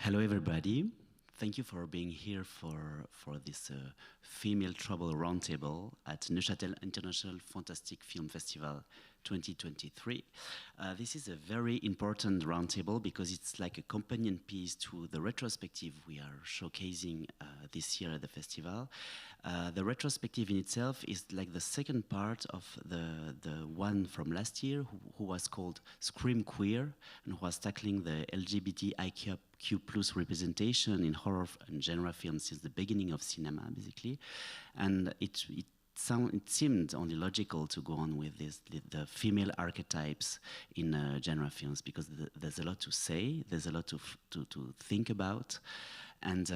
Hello, everybody. Thank you for being here for this Female Trouble Roundtable at Neuchâtel International Fantastic Film Festival 2023. This is a very important roundtable because it's like a companion piece to the retrospective we are showcasing this year at the festival. The retrospective in itself is like the second part of the one from last year who was called Scream Queer and who was tackling the LGBTIQ+ representation in horror and genre films since the beginning of cinema, basically. And it seemed only logical to go on with the female archetypes in genre films because there's a lot to say, there's a lot to think about, and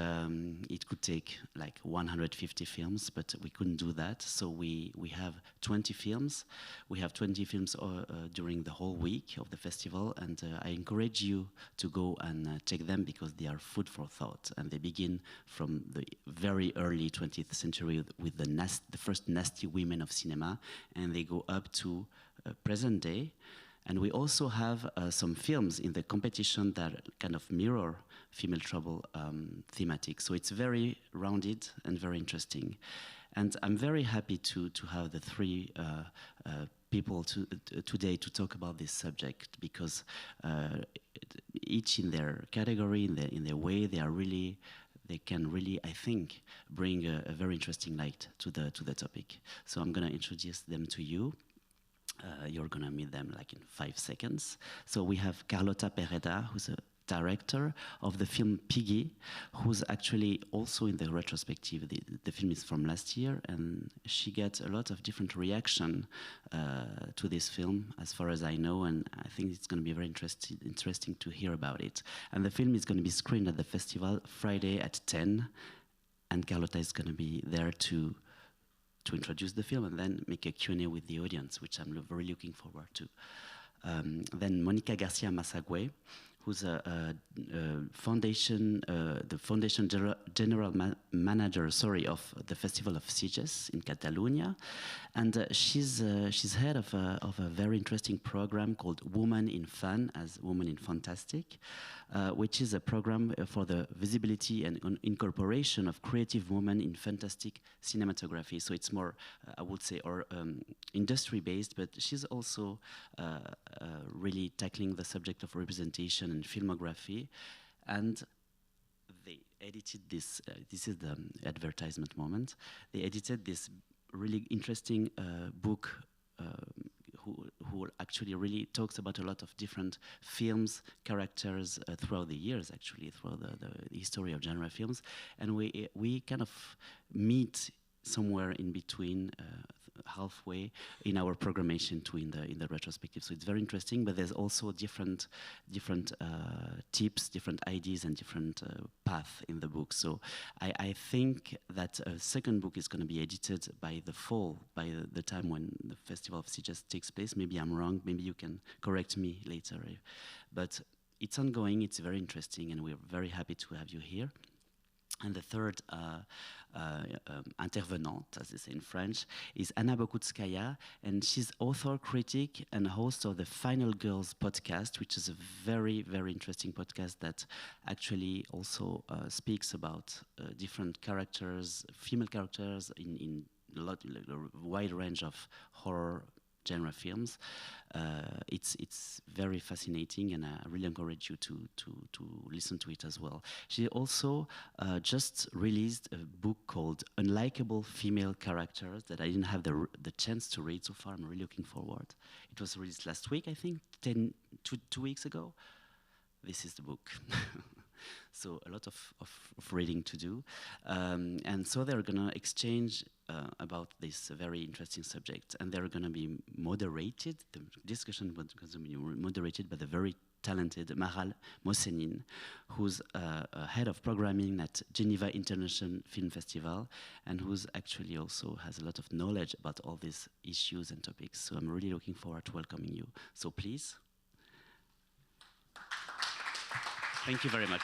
it could take like 150 films, but we couldn't do that. So we have 20 films. We have 20 films during the whole week of the festival, and I encourage you to go and take them because they are food for thought, and they begin from the very early 20th century with the first nasty women of cinema, and they go up to present day. And we also have some films in the competition that kind of mirror female trouble thematic. So it's very rounded and very interesting. And I'm very happy to have the three people today to talk about this subject because each in their category, in their way, they can really, I think, bring a very interesting light to the topic. So I'm going to introduce them to you. You're going to meet them like in 5 seconds. So we have Carlota Pereda, who's a director of the film Piggy, who's actually also in the retrospective. The film is from last year, and she gets a lot of different reaction to this film, as far as I know, and I think it's going to be very interesting to hear about it. And the film is going to be screened at the festival Friday at 10, and Carlota is going to be there to introduce the film and then make a Q&A with the audience, which I'm very looking forward to. Then Monica Garcia Massagué, who's the foundation general manager, of the Festival of Sitges in Catalonia, and she's head of a very interesting program called Women in Fun, as Women in Fantastic, which is a program for the visibility and incorporation of creative women in fantastic cinematography. So it's more, I would say, industry-based, but she's also really tackling the subject of representation and filmography, and they edited this. This is the advertisement moment. They edited this really interesting book. Who actually really talks about a lot of different films, characters throughout the years, actually throughout the history of genre films, and we kind of meet somewhere in between, halfway in our programmation to in the retrospective. So it's very interesting, but there's also different tips, different ideas, and different paths in the book. So I think that a second book is going to be edited by the fall, by the time when the Festival of Sitges takes place. Maybe I'm wrong. Maybe you can correct me later. But it's ongoing. It's very interesting, and we're very happy to have you here. And the third intervenante, as they say in French, is Anna Bokutskaya, and she's author, critic, and host of the Final Girls podcast, which is a very, very interesting podcast that actually also speaks about different characters, female characters in a wide range of horror genre films. It's very fascinating, and I really encourage you to listen to it as well. She also just released a book called Unlikable Female Characters that I didn't have the chance to read so far. I'm really looking forward. It was released last week, I think, 2 weeks ago. This is the book. So a lot of reading to do. And so they're going to exchange about this very interesting subject. And they're going to be moderated. The discussion was going to be moderated by the very talented Maral Mossenin, who's head of programming at Geneva International Film Festival, and who's actually also has a lot of knowledge about all these issues and topics. So I'm really looking forward to welcoming you. So please. Thank you very much.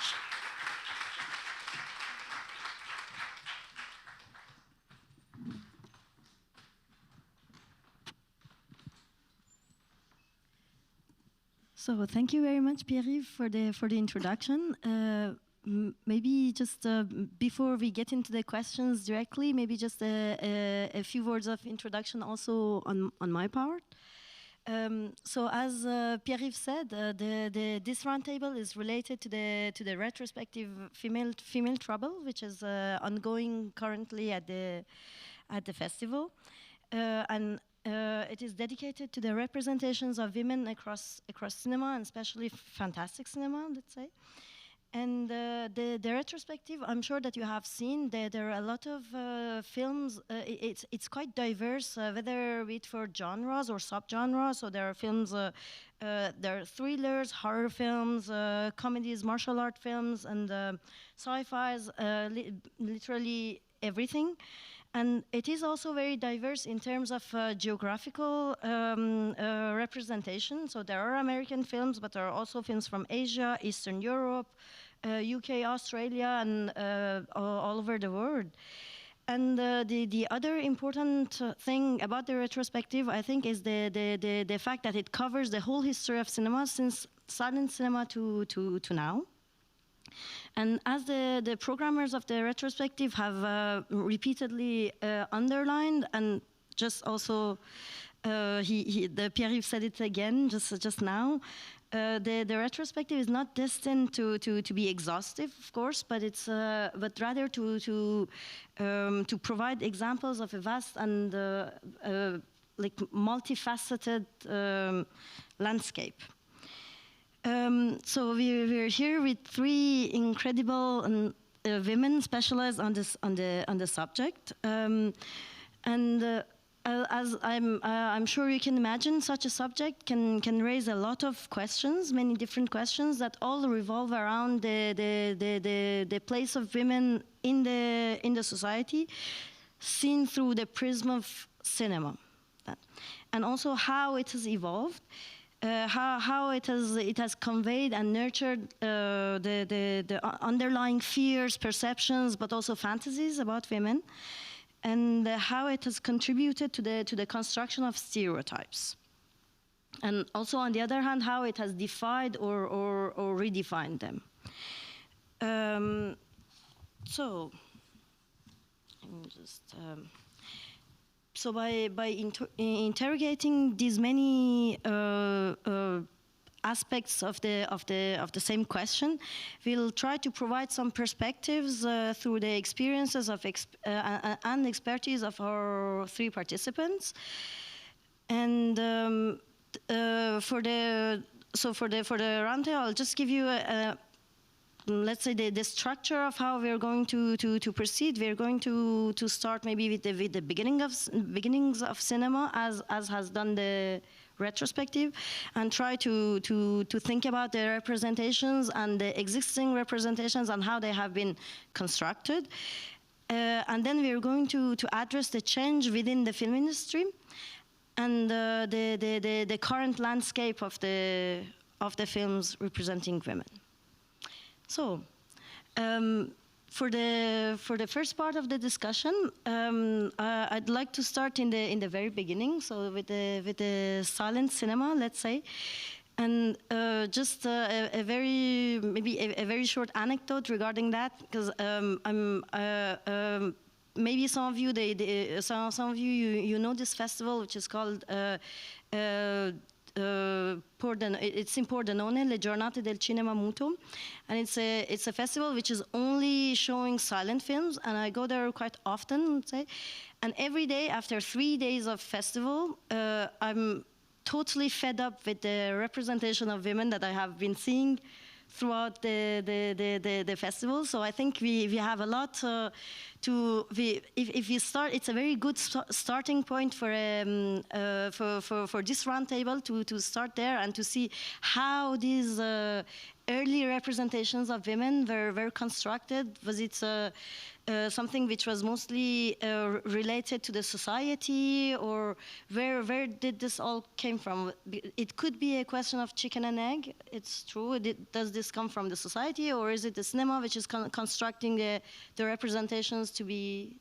So thank you very much, Pierre-Yves, for the introduction. maybe just before we get into the questions directly, maybe just a few words of introduction also on my part. So as Pierre-Yves said, this roundtable is related to the retrospective female trouble, which is ongoing currently at the festival, and it is dedicated to the representations of women across cinema, and especially fantastic cinema, let's say. And the retrospective, I'm sure that you have seen, there are a lot of films. It's quite diverse, whether it for genres or subgenres. So there are films, there are thrillers, horror films, comedies, martial art films, and sci-fis, literally everything. And it is also very diverse in terms of geographical representation. So there are American films, but there are also films from Asia, Eastern Europe, UK, Australia, and all over the world. And the other important thing about the retrospective, I think, is the fact that it covers the whole history of cinema, since silent cinema to now. And as the programmers of the retrospective have repeatedly underlined, and just also Pierre-Yves said it again just now, the retrospective is not destined to be exhaustive, of course, but it's but rather to provide examples of a vast and like multifaceted landscape. So we're here with three incredible women specialized on the subject, as I'm sure you can imagine, such a subject can raise a lot of questions, many different questions that all revolve around the place of women in the society, seen through the prism of cinema, and also how it has evolved. How it has conveyed and nurtured the underlying fears, perceptions, but also fantasies about women, and how it has contributed to the construction of stereotypes, and also on the other hand how it has defied or redefined them. So by interrogating these many aspects of the same question, we'll try to provide some perspectives through the experiences of and expertise of our three participants. And for the roundtable, I'll just give you let's say the structure of how we're going to proceed. We're going to start maybe with the beginnings of cinema, as has done the retrospective, and try to think about the representations and the existing representations and how they have been constructed. And then we're going to address the change within the film industry and the current landscape of the films representing women. So, for the first part of the discussion, I'd like to start in the very beginning, so with the silent cinema, let's say, and just a very short anecdote regarding that, because maybe some of you you know this festival, which is called it's in Pordenone, Le Giornate del Cinema Muto, and it's a festival which is only showing silent films, and I go there quite often, let's say, and every day after 3 days of festival, I'm totally fed up with the representation of women that I have been seeing throughout the festival. So I think we have a lot if we start, it's a very good starting point for this roundtable to start there and to see how these early representations of women were constructed. Was it something which was mostly related to the society, or where did this all came from? It could be a question of chicken and egg. It's true. Does this come from the society, or is it the cinema which is constructing the representations to be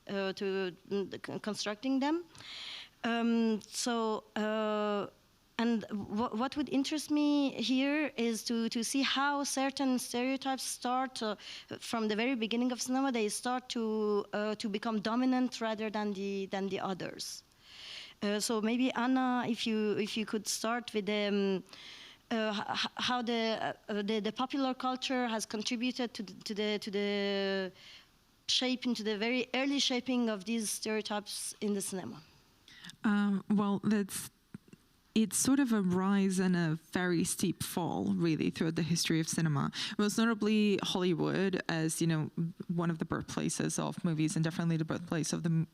constructing them? And what would interest me here is to see how certain stereotypes start from the very beginning of cinema. They start to become dominant rather than the others. So maybe Anna, if you could start with how the popular culture has contributed to the shaping, to the very early shaping of these stereotypes in the cinema. Well, it's sort of a rise and a very steep fall, really, throughout the history of cinema. Most notably, Hollywood, as one of the birthplaces of movies, and definitely the birthplace of the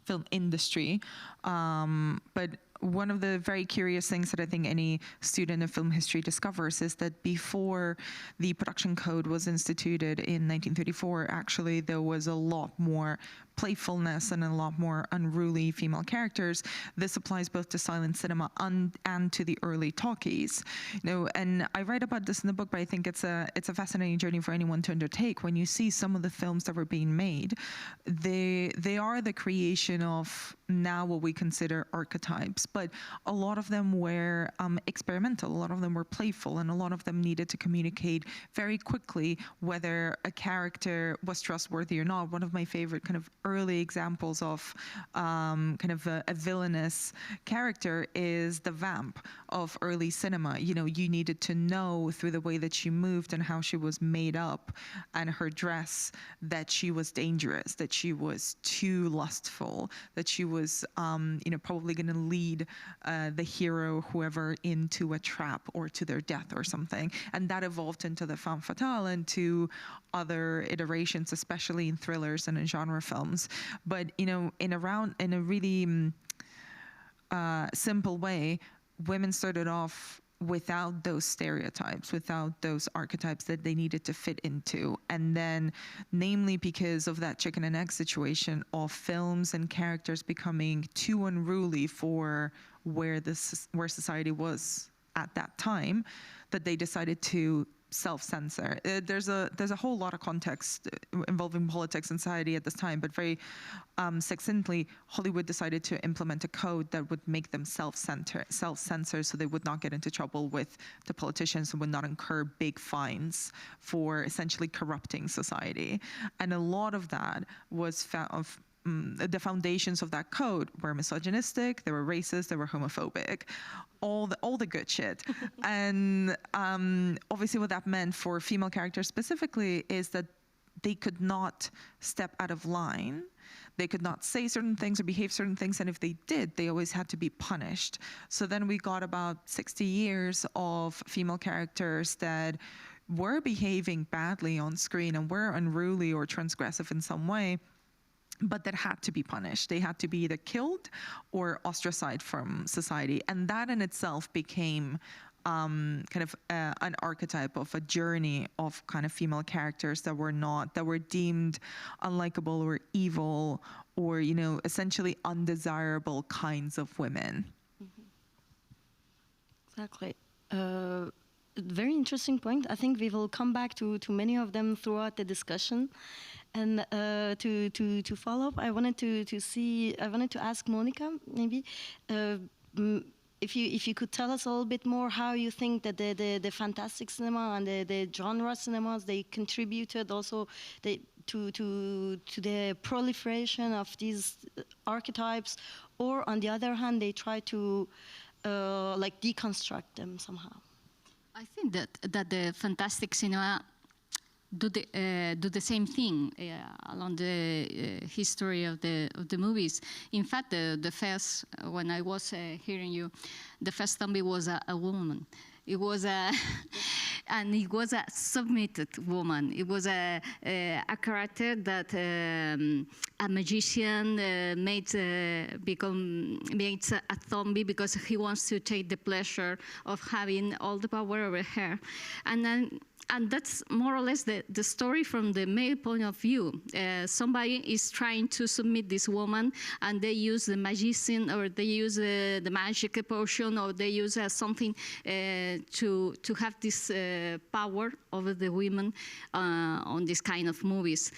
film industry. But one of the very curious things that I think any student of film history discovers is that before the production code was instituted in 1934, actually there was a lot more playfulness and a lot more unruly female characters. This applies both to silent cinema and to the early talkies. And I write about this in the book, but I think it's a fascinating journey for anyone to undertake. When you see some of the films that were being made, they are the creation of now what we consider archetypes, but a lot of them were experimental, a lot of them were playful, and a lot of them needed to communicate very quickly whether a character was trustworthy or not. One of my favorite kind of early examples of kind of a villainous character is the vamp of early cinema. You needed to know through the way that she moved and how she was made up and her dress that she was dangerous, that she was too lustful, that she was probably going to lead the hero, whoever, into a trap or to their death or something. And that evolved into the femme fatale and to other iterations, especially in thrillers and in genre films. But in a really simple way, women started off without those stereotypes, without those archetypes that they needed to fit into. And then, namely because of that chicken and egg situation of films and characters becoming too unruly for where society was at that time, that they decided to self-censor. There's a whole lot of context involving politics and society at this time, but very succinctly, Hollywood decided to implement a code that would make them self-censor, so they would not get into trouble with the politicians and would not incur big fines for essentially corrupting society. And a lot of that was the foundations of that code were misogynistic, they were racist, they were homophobic, all the good shit. And obviously what that meant for female characters specifically is that they could not step out of line. They could not say certain things or behave certain things, and if they did, they always had to be punished. So then we got about 60 years of female characters that were behaving badly on screen and were unruly or transgressive in some way, but that had to be punished. They had to be either killed or ostracized from society. And that in itself became kind of an archetype of a journey of kind of female characters that were deemed unlikable or evil or, essentially undesirable kinds of women. Mm-hmm. Exactly. Very interesting point. I think we will come back to many of them throughout the discussion. And to follow up, I wanted to ask Monica maybe if you could tell us a little bit more how you think that the fantastic cinema and the genre cinemas, they contributed also to the proliferation of these archetypes, or on the other hand they try to deconstruct them somehow. I think that the fantastic cinema do the same thing along the history of the movies. In fact, the first, when I was hearing you, the first zombie was a woman. It was and it was a submitted woman. It was a character that a magician makes a zombie because he wants to take the pleasure of having all the power over her. And then and that's more or less the story from the male point of view. Somebody is trying to submit this woman, and they use the magician, or they use the magic potion, or they use something to have this power over the women on this kind of movies.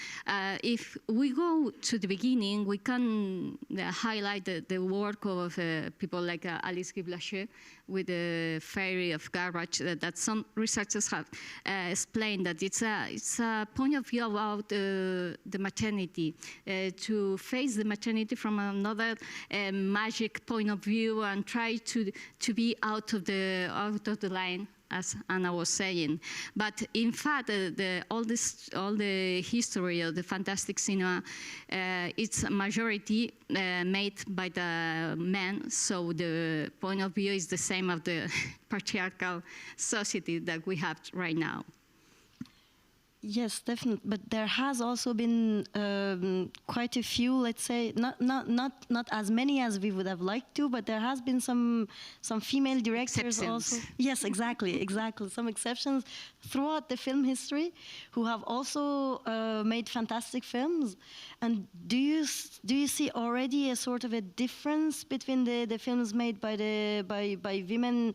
If we go to the beginning, we can highlight the work of people like Alice Guy Blaché with the Fairy of Garbage, that some researchers have explained that it's a point of view about the maternity, to face the maternity from another magic point of view and try to be out of the line, as Anna was saying. But in fact, all the history of the fantastic cinema, it's a majority made by the men, so the point of view is the same of the patriarchal society that we have right now. Yes, definitely. But there has also been quite a few, let's say, not as many as we would have liked to, but there has been some female directors also. Yes, exactly. Some exceptions throughout the film history who have also made fantastic films. And do you see already a sort of a difference between the films made by women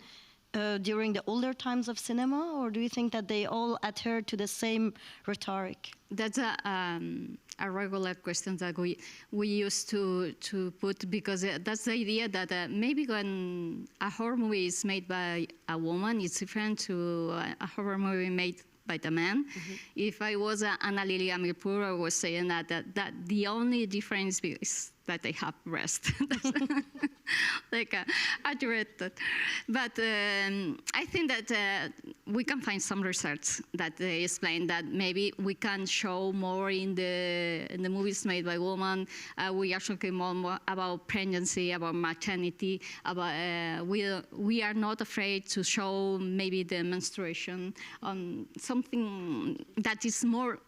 during the older times of cinema, or do you think that they all adhere to the same rhetoric? That's a regular question that we used to put, because that's the idea that maybe when a horror movie is made by a woman, it's different to a horror movie made by the man. Mm-hmm. If I was Anna Lily Amirpour, I was saying that the only difference is that they have breast. Like I read that. But I think that we can find some research that they explain that maybe we can show more in the movies made by women. We are talking more about pregnancy, about maternity, about we are not afraid to show maybe the menstruation on something that is more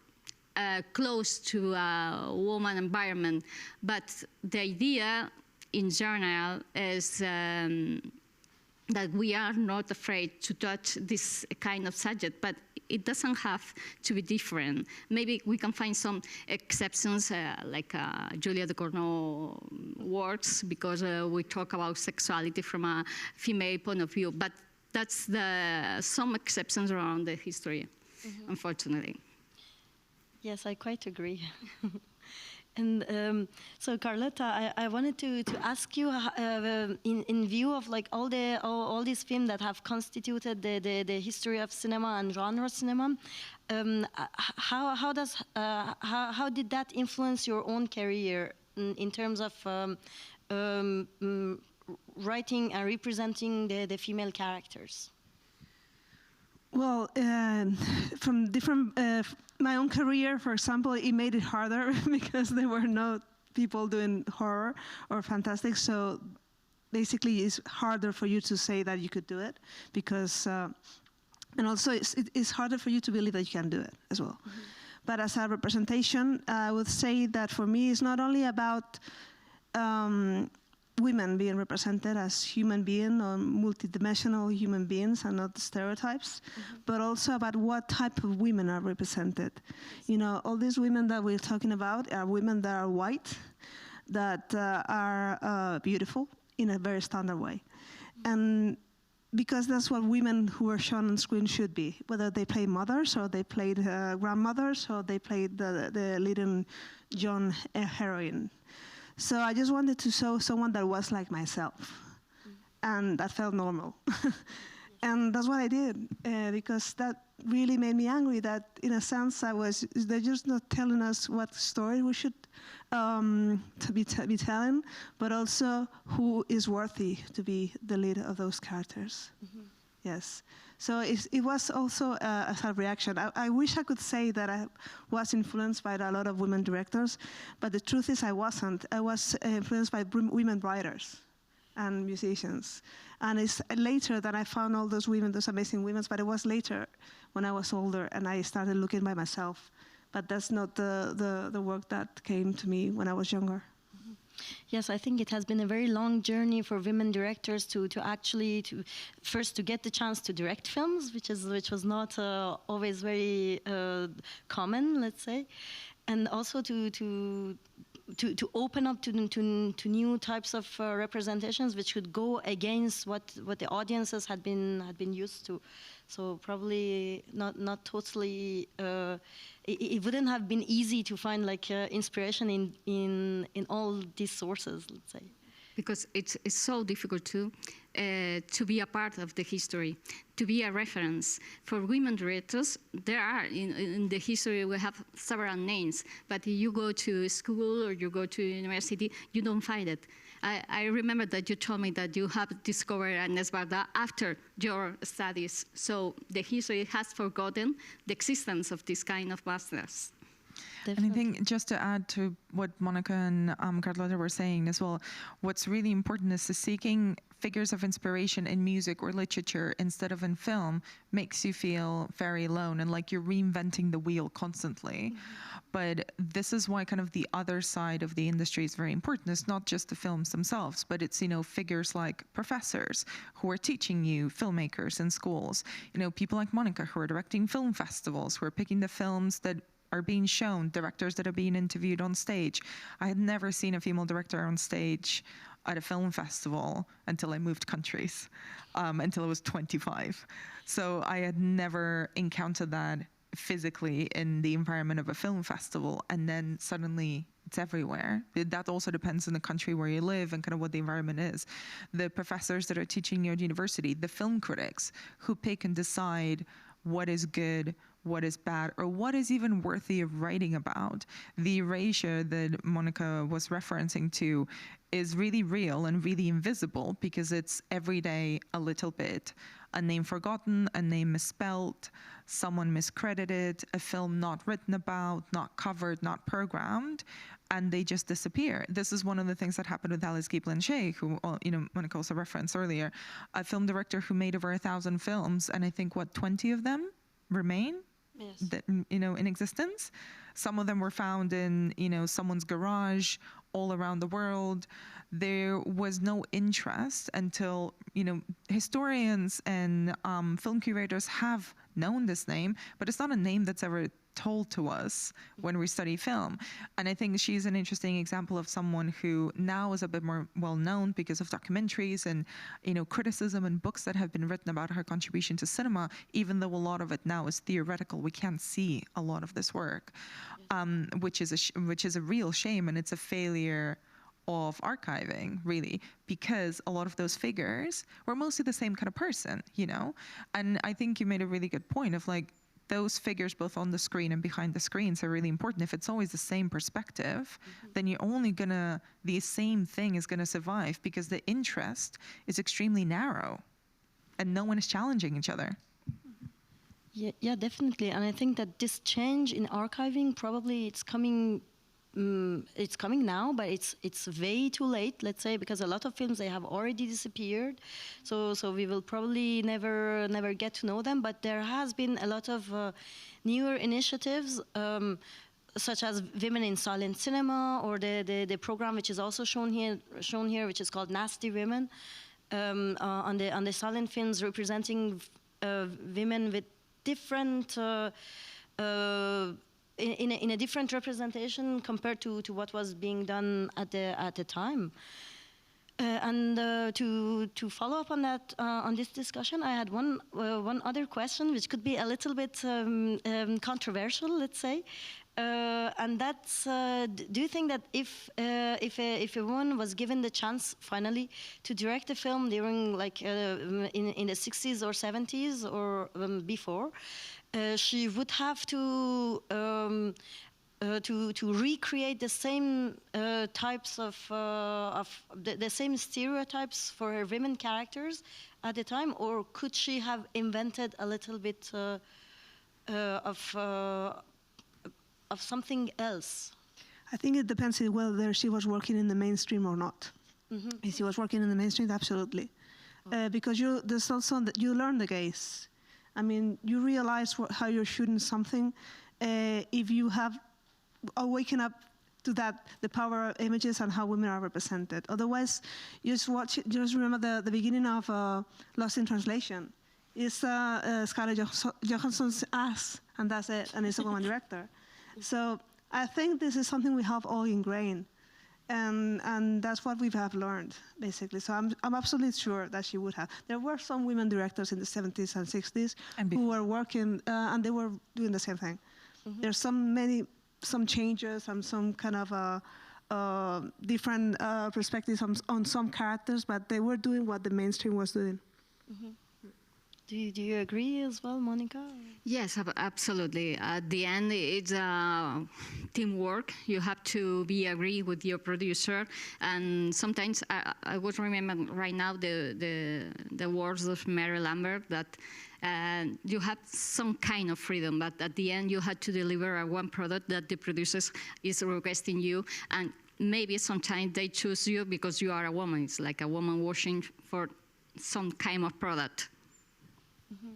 close to a woman environment. But the idea in general is that we are not afraid to touch this kind of subject, but it doesn't have to be different. Maybe we can find some exceptions, like Julia Ducournau works, because we talk about sexuality from a female point of view, but that's some exceptions around the history, mm-hmm. Unfortunately. Yes, I quite agree. And so, Carlota, I wanted to ask you, in view of like all these films that have constituted the history of cinema and genre cinema, how did that influence your own career in terms of writing and representing the female characters? Well, from different, my own career, for example, it made it harder because there were no people doing horror or fantastic. So basically, it's harder for you to say that you could do it because, and also it's harder for you to believe that you can do it as well. Mm-hmm. But as a representation, I would say that for me, it's not only about women being represented as human beings or multidimensional human beings and not stereotypes, mm-hmm. but also about what type of women are represented. You know, all these women that we're talking about are women that are white, that are beautiful in a very standard way. Mm-hmm. And because that's what women who are shown on screen should be, whether they play mothers or they played grandmothers or they played the leading John heroine. So I just wanted to show someone that was like myself, and that felt normal. And that's what I did, because that really made me angry that, in a sense, they're just not telling us what story we should be telling, but also who is worthy to be the lead of those characters. Mm-hmm. Yes. So it was also a reaction. I wish I could say that I was influenced by a lot of women directors, but the truth is I wasn't. I was influenced by women writers and musicians. And it's later that I found all those women, those amazing women, but it was later when I was older and I started looking by myself. But that's not the work that came to me when I was younger. Yes, I think it has been a very long journey for women directors to actually first to get the chance to direct films, which was not always very common, let's say, and also to open up to new types of representations which could go against what the audiences had been used to. So probably not totally. It wouldn't have been easy to find like inspiration in all these sources, let's say. Because it's so difficult to be a part of the history, to be a reference. For women directors, there are, in the history, we have several names, but if you go to school or you go to university, you don't find it. I remember that you told me that you have discovered Agnès Varda after your studies, so the history has forgotten the existence of this kind of masters. Definitely. And I think just to add to what Monica and Carlota were saying as well, what's really important is seeking figures of inspiration in music or literature instead of in film makes you feel very alone and like you're reinventing the wheel constantly. But this is why kind of the other side of the industry is very important. It's not just the films themselves, but it's, figures like professors who are teaching you, filmmakers in schools, people like Monica who are directing film festivals, who are picking the films that are being shown, directors that are being interviewed on stage. I had never seen a female director on stage at a film festival until I moved countries, until I was 25. So I had never encountered that physically in the environment of a film festival, and then suddenly it's everywhere. That also depends on the country where you live and kind of what the environment is. The professors that are teaching you at university, the film critics who pick and decide what is good, what is bad, or what is even worthy of writing about. The erasure that Monica was referencing to is really real and really invisible because it's every day a little bit. A name forgotten, a name misspelled, someone miscredited, a film not written about, not covered, not programmed, and they just disappear. This is one of the things that happened with Alice Guy Blanchet, who, Monica also referenced earlier, a film director who made over 1,000 films, and I think, 20 of them remain? Yes. That, in existence. Some of them were found in, someone's garage all around the world. There was no interest until, historians and film curators have known this name, but it's not a name that's ever told to us when we study film. And I think she's an interesting example of someone who now is a bit more well known because of documentaries and criticism and books that have been written about her contribution to cinema, even though a lot of it now is theoretical. We can't see a lot of this work, which is a real shame, and it's a failure of archiving, really, because a lot of those figures were mostly the same kind of person, And I think you made a really good point of like, those figures both on the screen and behind the screens are really important. If it's always the same perspective, then the same thing is gonna survive because the interest is extremely narrow and no one is challenging each other. Yeah, definitely. And I think that this change in archiving, probably it's coming now, but it's way too late, let's say, because a lot of films, they have already disappeared. So we will probably never get to know them. But there has been a lot of newer initiatives, such as Women in Silent Cinema, or the program which is also shown here, which is called Nasty Women, on the silent films representing women with different. In a different representation compared to what was being done at the time. And to follow up on that, on this discussion, I had one other question, which could be a little bit controversial, let's say. And that's, do you think that if a woman was given the chance finally to direct a film during like in the 60s or 70s or before, she would have to recreate the same types of the same stereotypes for her women characters at the time, or could she have invented a little bit of something else? I think it depends on whether she was working in the mainstream or not. Mm-hmm. If she was working in the mainstream, absolutely, because there's also that you learn the gaze. I mean, you realize how you're shooting something if you have waken up to that, the power of images and how women are represented. Otherwise, just remember the beginning of Lost in Translation. It's Scarlett Johansson's ass, and that's it, and it's a woman director. So I think this is something we have all ingrained, and that's what we have learned, basically. So I'm absolutely sure that she would have. There were some women directors in the 70s and 60s who were working, and they were doing the same thing. Mm-hmm. There's some changes and some kind of different perspectives on some characters, but they were doing what the mainstream was doing. Mm-hmm. Do you agree as well, Monica? Yes, absolutely. At the end, it's teamwork. You have to agree with your producer, and sometimes I would remember right now the words of Mary Lambert that you have some kind of freedom, but at the end you had to deliver one product that the producers is requesting you, and maybe sometimes they choose you because you are a woman. It's like a woman washing for some kind of product. Mm-hmm.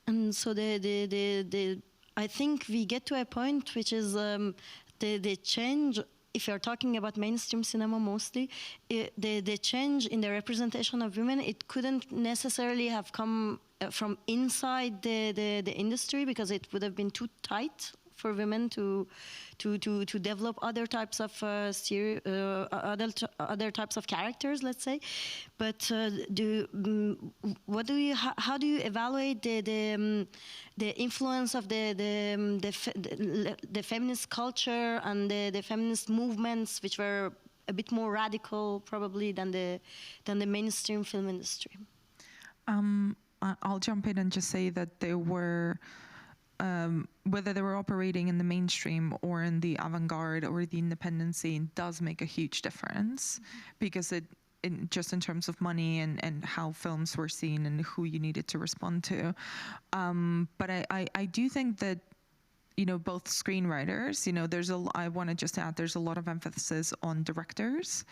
And so I think we get to a point which is the change. If you're talking about mainstream cinema mostly, the change in the representation of women, it couldn't necessarily have come from inside the industry, because it would have been too tight for women to develop other types of other types of characters, let's say. But how do you evaluate the influence of the feminist culture and the feminist movements, which were a bit more radical probably than the mainstream film industry? I'll jump in and just say that there were. Whether they were operating in the mainstream or in the avant-garde or the independent scene does make a huge difference, because just in terms of money and how films were seen and who you needed to respond to. But I do think that, both screenwriters, I want to just add, there's a lot of emphasis on directors.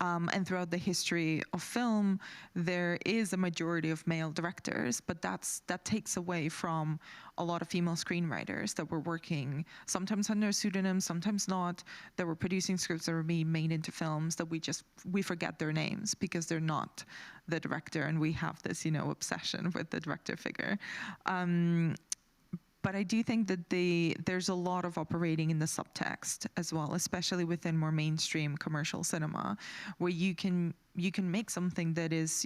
And throughout the history of film, there is a majority of male directors, but that takes away from a lot of female screenwriters that were working sometimes under a pseudonym, sometimes not, that were producing scripts that were being made into films that we forget their names because they're not the director, and we have this, obsession with the director figure. But I do think that there's a lot of operating in the subtext as well, especially within more mainstream commercial cinema, where you can make something that is,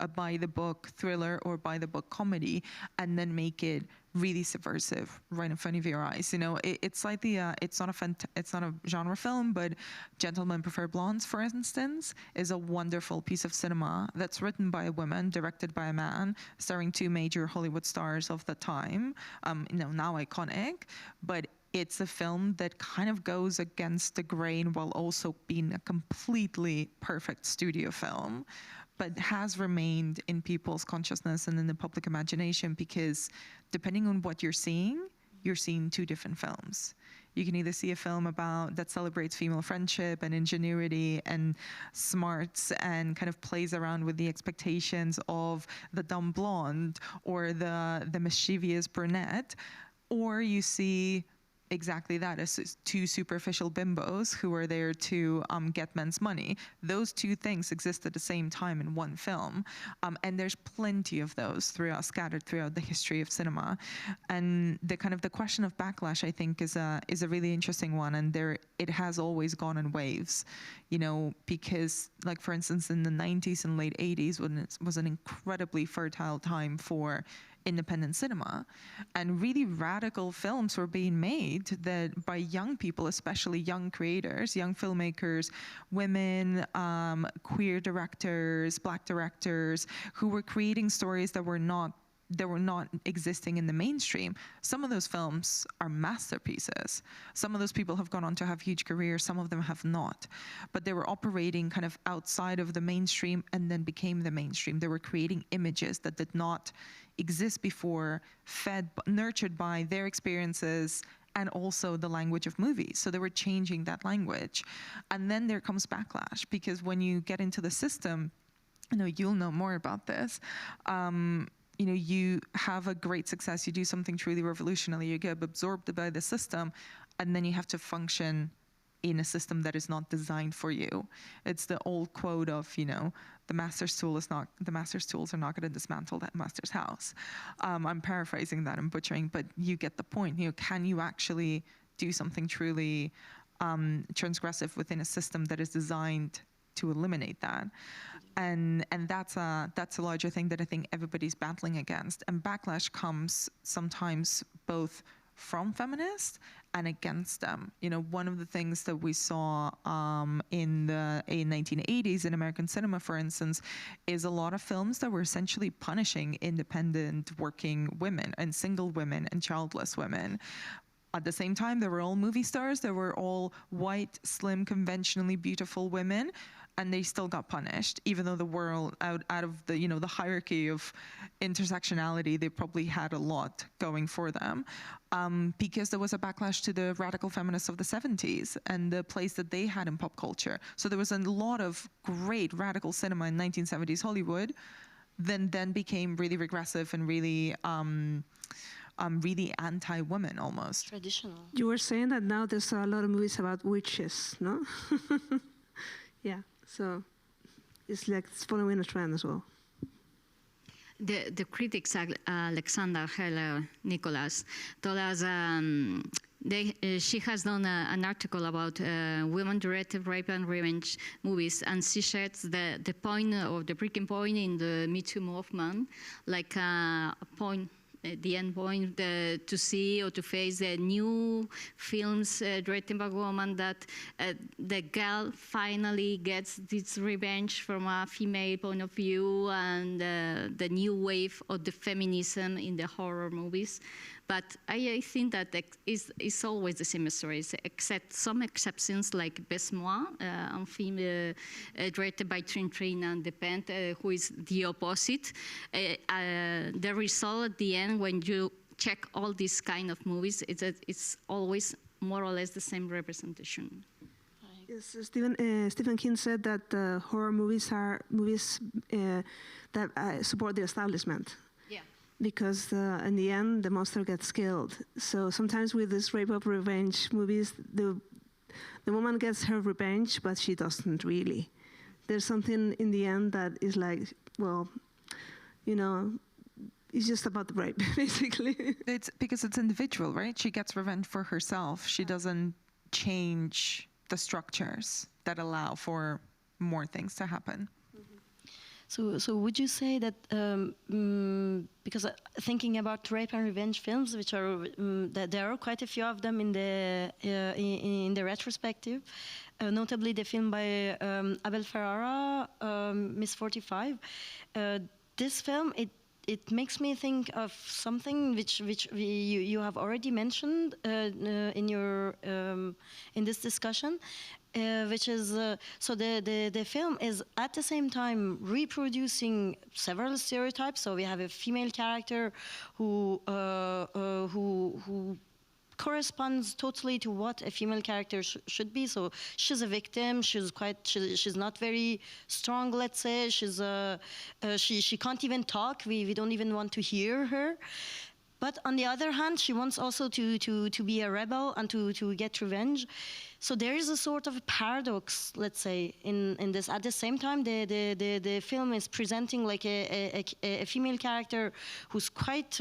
a by-the-book thriller or by-the-book comedy, and then make it really subversive right in front of your eyes. It's like it's not a genre film, but Gentlemen Prefer Blondes, for instance, is a wonderful piece of cinema that's written by a woman, directed by a man, starring two major Hollywood stars of the time, now iconic, but it's a film that kind of goes against the grain while also being a completely perfect studio film, but has remained in people's consciousness and in the public imagination, because depending on what you're seeing two different films. You can either see a film that celebrates female friendship and ingenuity and smarts and kind of plays around with the expectations of the dumb blonde or the mischievous brunette, or you see exactly that, as two superficial bimbos who are there to get men's money. Those two things exist at the same time in one film, and there's plenty of those scattered throughout the history of cinema. And the question of backlash, I think, is a really interesting one, and it has always gone in waves, because, like, for instance, in the 90s and late 80s, when it was an incredibly fertile time for independent cinema, and really radical films were being made that by young people, especially young creators, young filmmakers, women, queer directors, Black directors, who were creating stories that were not existing in the mainstream. Some of those films are masterpieces. Some of those people have gone on to have huge careers, some of them have not. But they were operating kind of outside of the mainstream and then became the mainstream. They were creating images that did not exist before, nurtured by their experiences and also the language of movies. So they were changing that language. And then there comes backlash, because when you get into the system, you'll know more about this, you have a great success, you do something truly revolutionary, you get absorbed by the system, and then you have to function in a system that is not designed for you. It's the old quote of, the master's tools are not going to dismantle that master's house. I'm paraphrasing that, I'm butchering, but you get the point. Can you actually do something truly transgressive within a system that is designed to eliminate that? And that's a larger thing that I think everybody's battling against. And backlash comes sometimes both from feminists and against them. One of the things that we saw in the 1980s in American cinema, for instance, is a lot of films that were essentially punishing independent working women and single women and childless women. At the same time, they were all movie stars. They were all white, slim, conventionally beautiful women, and they still got punished, even though the world out of the the hierarchy of intersectionality, they probably had a lot going for them, because there was a backlash to the radical feminists of the 70s and the place that they had in pop culture. So there was a lot of great radical cinema in 1970s Hollywood, then became really regressive and really really anti-women almost. Traditional. You were saying that now there's a lot of movies about witches, no? Yeah, so it's like it's following a trend as well. The critics, Alexander Heller Nicholas, told us she has done an article about women-directed rape and revenge movies, and she shares the point or the breaking point in the Me Too movement, like a point, the end point to see or to face the new films directed by women, that the girl finally gets this revenge from a female point of view, and the new wave of the feminism in the horror movies. But I think that it's always the same stories, except some exceptions like Baisse-moi, a film directed by Trin and Depend, who is the opposite. The result at the end, when you check all these kind of movies, it's always more or less the same representation. Yes, Stephen King said that horror movies are movies that support the establishment. Because in the end, the monster gets killed. So sometimes with these rape of revenge movies, the woman gets her revenge, but she doesn't really. There's something in the end that is like, well, it's just about the rape, basically. It's because it's individual, right? She gets revenge for herself. She doesn't change the structures that allow for more things to happen. So would you say that because thinking about rape and revenge films, which are that there are quite a few of them in the retrospective, notably the film by Abel Ferrara, Miss 45. This film it makes me think of something which you have already mentioned in your in this discussion. Which is so the film is at the same time reproducing several stereotypes. So we have a female character who corresponds totally to what a female character should be. So she's a victim. She's not very strong. Let's say she can't even talk. We don't even want to hear her. But on the other hand, she wants also to be a rebel and to get revenge. So there is a sort of paradox, let's say, in this. At the same time, the film is presenting like a female character who's quite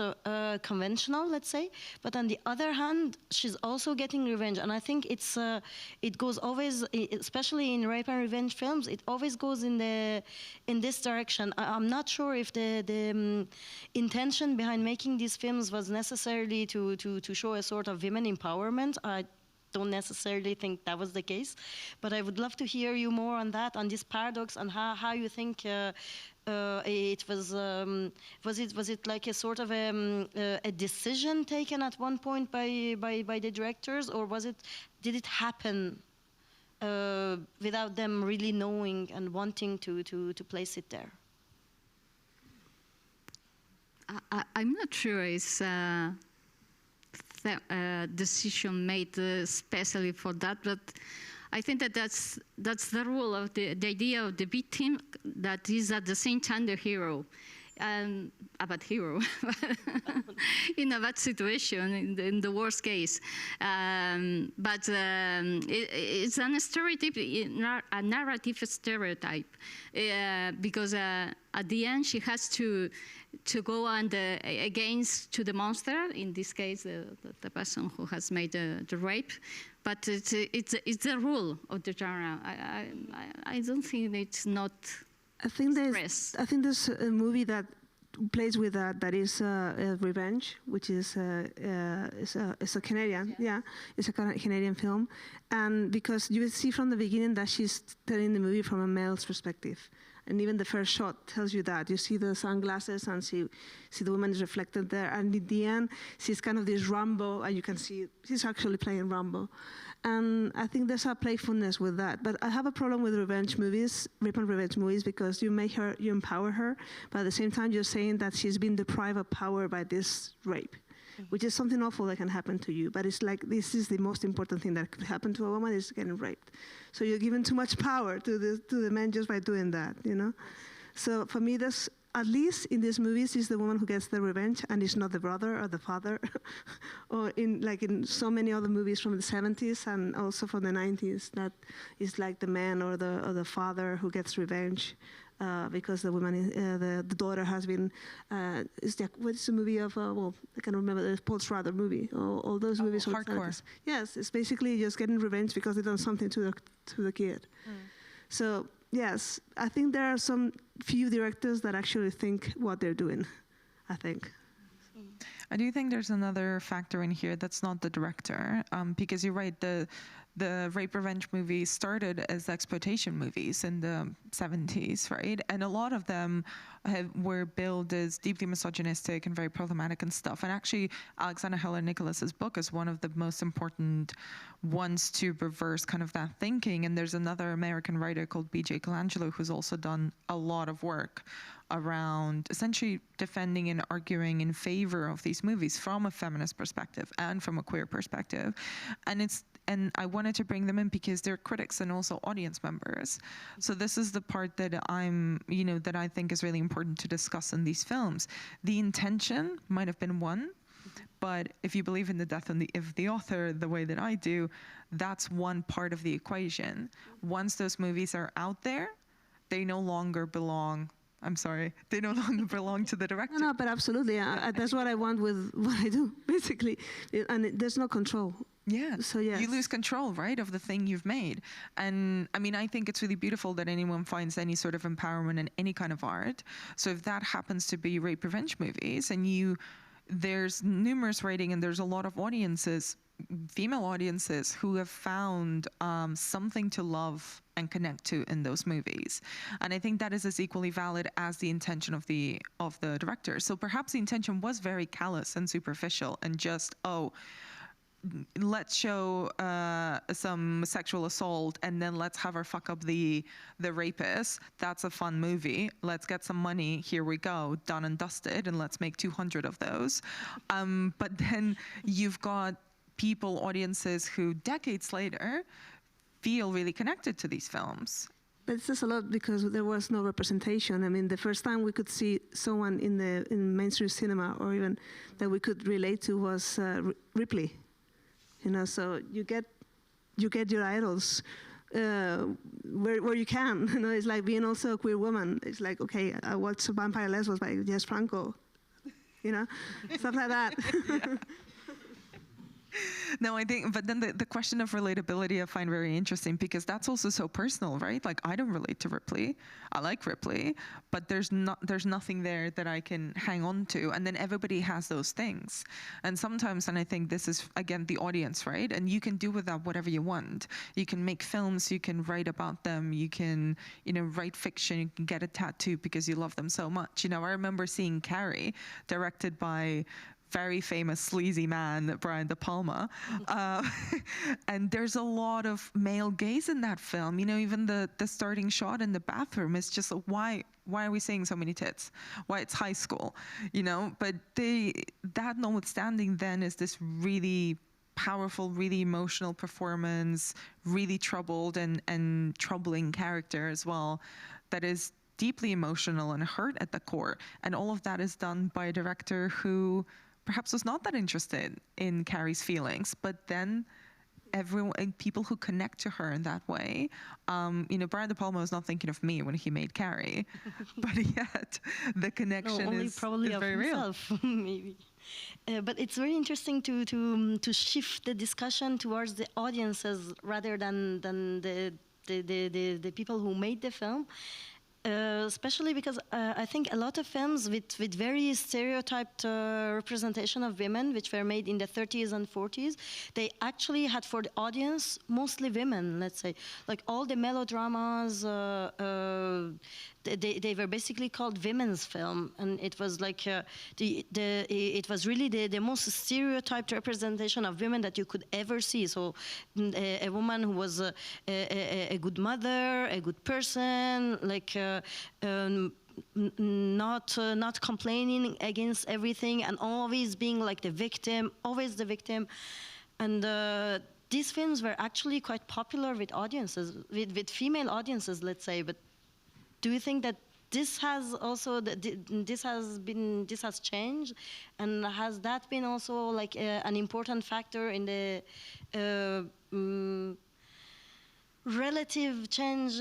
conventional, let's say. But on the other hand, she's also getting revenge. And I think it goes always, especially in rape and revenge films, it always goes in this direction. I'm not sure if the intention behind making these films was necessarily to show a sort of women empowerment. I don't necessarily think that was the case, but I would love to hear you more on that, on this paradox, and how you think it was. Was it like a sort of a decision taken at one point by the directors, or did it happen without them really knowing and wanting to place it there? I'm not sure it's decision made especially for that, but I think that's the rule of the idea of the victim, that is at the same time the hero. a bad hero in a bad situation, in the worst case. But it's a stereotype, a narrative stereotype, because at the end she has to go against to the monster, in this case the person who has made the rape. But it's the rule of the genre. I don't think it's not. I think there's a movie that plays with that is Revenge, which is it's a Canadian, it's a Canadian film, and because you see from the beginning that she's telling the movie from a male's perspective. And even the first shot tells you that. You see the sunglasses and see the woman is reflected there. And in the end, she's kind of this Rambo, and you can see she's actually playing Rambo. And I think there's a playfulness with that. But I have a problem with revenge movies, rape and revenge movies, because you empower her, but at the same time you're saying that she's been deprived of power by this rape, which is something awful that can happen to you. But it's like, this is the most important thing that could happen to a woman, is getting raped. So you're giving too much power to the men just by doing that, you know? So for me, that's, at least in these movies, is the woman who gets the revenge, and it's not the brother or the father, or in so many other movies from the 70s and also from the 90s, that is like the man or the father who gets revenge. Because the woman, the daughter has been, what's the movie of, well, I can't remember, the Paul Schrader movie, all those movies. Hardcore. Yes, it's basically just getting revenge because they've done something to the kid. So, yes, I think there are some few directors that actually think what they're doing, I think. I do think there's another factor in here that's not the director, because you're right, the rape revenge movies started as exploitation movies in the 70s, right? And a lot of them were billed as deeply misogynistic and very problematic and stuff. And actually, Alexandra Heller Nicholas's book is one of the most important ones to reverse kind of that thinking. And there's another American writer called B.J. Colangelo who's also done a lot of work around essentially defending and arguing in favor of these movies from a feminist perspective and from a queer perspective. And I wanted to bring them in because they're critics and also audience members. So this is the part that that I think is really important to discuss in these films. The intention might have been one, but if you believe in the death of the author the way that I do, that's one part of the equation. Once those movies are out there, they no longer belong. I'm sorry, they no longer belong to the director. No, but absolutely. That's what I want with what I do, basically. And there's no control. Yeah, so yes. You lose control, right, of the thing you've made. And I mean, I think it's really beautiful that anyone finds any sort of empowerment in any kind of art. So if that happens to be rape revenge movies, and there's numerous writing and there's a lot of audiences, female audiences, who have found something to love and connect to in those movies. And I think that is as equally valid as the intention of the director. So perhaps the intention was very callous and superficial and just, let's show some sexual assault and then let's have her fuck up the rapist. That's a fun movie. Let's get some money. Here we go. Done and dusted. And let's make 200 of those. But then you've got audiences who decades later feel really connected to these films. But it says a lot because there was no representation. I mean, the first time we could see someone in mainstream cinema, or even that we could relate to, was Ripley. You know, so you get your idols where you can. You know, it's like being also a queer woman. It's like, okay, I watched Vampire Lesbos by Jess Franco. You know, stuff like that. Yeah. No, I think, but then the question of relatability I find very interesting, because that's also so personal, right? Like, I don't relate to Ripley. I like Ripley, but there's nothing there that I can hang on to. And then everybody has those things. And sometimes, and I think this is, again, the audience, right? And you can do with that whatever you want. You can make films, you can write about them, you can, write fiction, you can get a tattoo because you love them so much. I remember seeing Carrie, directed by very famous sleazy man, Brian De Palma. And there's a lot of male gaze in that film. Even the starting shot in the bathroom is just like, why are we seeing so many tits? Why, it's high school, But that notwithstanding then is this really powerful, really emotional performance, really troubled and troubling character as well, that is deeply emotional and hurt at the core. And all of that is done by a director who perhaps was not that interested in Carrie's feelings, but then people who connect to her in that way. Brian De Palma was not thinking of me when he made Carrie, but yet the connection is very himself, real. Maybe. But it's very interesting to shift the discussion towards the audiences rather than the people who made the film. Especially because I think a lot of films with very stereotyped representation of women, which were made in the 30s and 40s, they actually had for the audience mostly women, let's say. Like all the melodramas, they were basically called women's film, and it was like it was really the most stereotyped representation of women that you could ever see. So a woman who was a good mother, a good person, like not complaining against everything, and always being like the victim, always the victim, and. These films were actually quite popular with audiences, with female audiences, let's say. But do you think that this has also this has changed, and has that been also like an important factor in the relative change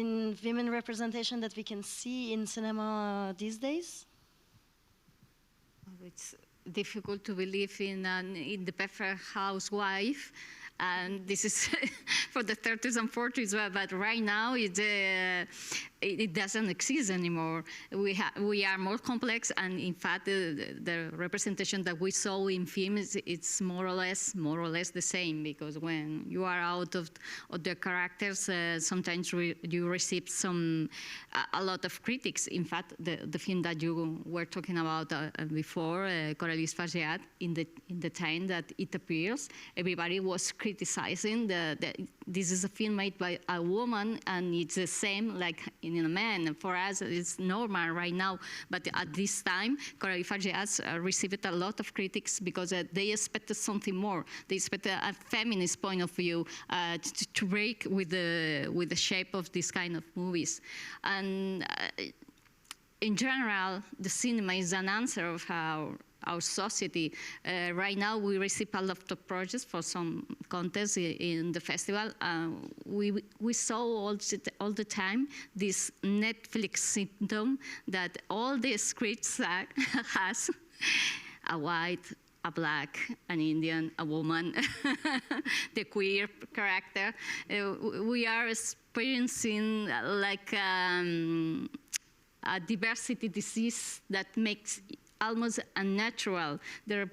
in women representation that we can see in cinema these days? It's difficult to believe in the perfect housewife, and this is for the 30s and 40s, but right now it doesn't exist anymore. We are more complex, and in fact the representation that we saw in films, it's more or less the same, because when you are out of the characters, sometimes you receive a lot of critics. In fact, the film that you were talking about before, Coralie Fageat, in the time that it appears, everybody was criticizing that this is a film made by a woman, and it's the same like in a man. For us, it's normal right now, but at this time, Coralie Fageat received a lot of critics because they expected something more. They expected a feminist point of view to break with the shape of this kind of movies. And in general, the cinema is an answer of our society. Right now, we receive a lot of projects for some contests in the festival. We saw all the time this Netflix syndrome that all the scripts has a white, a black, an Indian, a woman, the queer character. We are experiencing like a diversity disease that makes almost unnatural the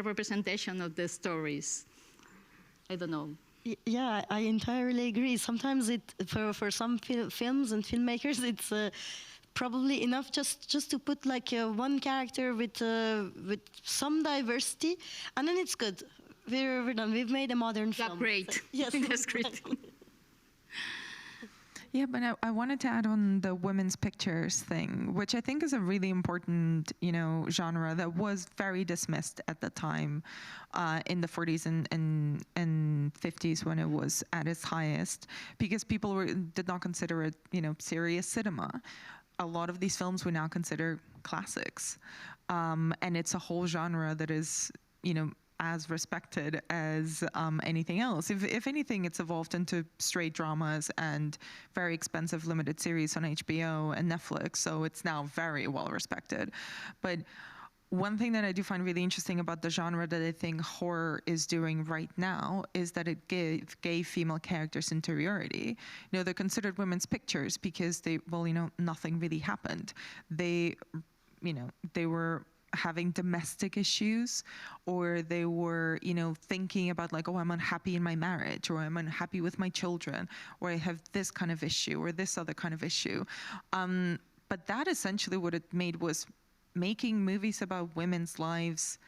representation of the stories. I don't know. Yeah, I entirely agree. Sometimes for some films and filmmakers, it's probably enough just to put like one character with some diversity, and then it's good. We're done. We've made a modern film. That's great. Yes, that's great. Yeah, but I wanted to add on the women's pictures thing, which I think is a really important, genre that was very dismissed at the time in the 40s and 50s when it was at its highest, because people did not consider it, serious cinema. A lot of these films we now consider classics, and it's a whole genre that is, as respected as anything else. If anything, it's evolved into straight dramas and very expensive limited series on HBO and Netflix, so it's now very well respected. But one thing that I do find really interesting about the genre that I think horror is doing right now is that it gave female characters interiority. They're considered women's pictures because nothing really happened. They were having domestic issues, or they were, thinking about like, oh, I'm unhappy in my marriage, or I'm unhappy with my children, or I have this kind of issue or this other kind of issue. But that essentially what it made was making movies about women's lives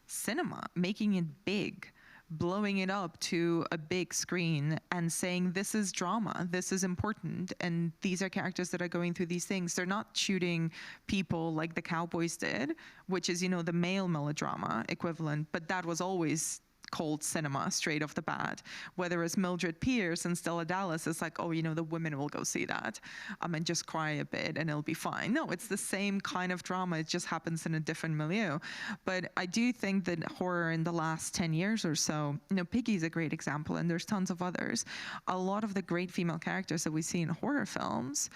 cinema, making it big, blowing it up to a big screen and saying, this is drama, this is important, and these are characters that are going through these things. They're not shooting people like the Cowboys did, which is, the male melodrama equivalent, but that was always cold cinema straight off the bat. Whether it's Mildred Pierce and Stella Dallas, it's like, oh, you know, the women will go see that and just cry a bit and it'll be fine. No, it's the same kind of drama. It just happens in a different milieu. But I do think that horror in the last 10 years or so, you know, Piggy's a great example, and there's tons of others. A lot of the great female characters that we see in horror films,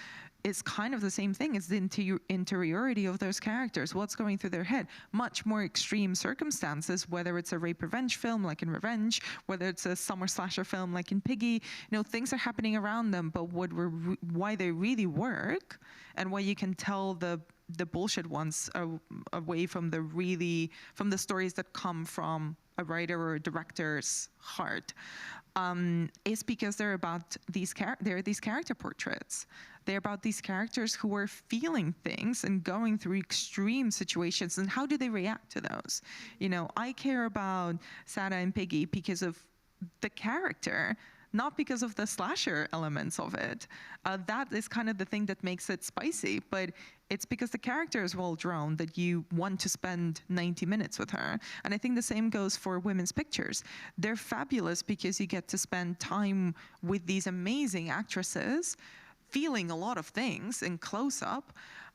it's kind of the same thing. It's the interiority of those characters, what's going through their head. Much more extreme circumstances, whether it's a rape revenge film like in Revenge, whether it's a summer slasher film like in Piggy, you know, things are happening around them, but why they really work and why you can tell the bullshit ones away from the stories that come from a writer or a director's heart, is because they're these character portraits. They're about these characters who are feeling things and going through extreme situations, and how do they react to those? You know, I care about Sarah and Piggy because of the character, not because of the slasher elements of it. That is kind of the thing that makes it spicy, but it's because the character is well drawn that you want to spend 90 minutes with her. And I think the same goes for women's pictures. They're fabulous because you get to spend time with these amazing actresses, feeling a lot of things in close up,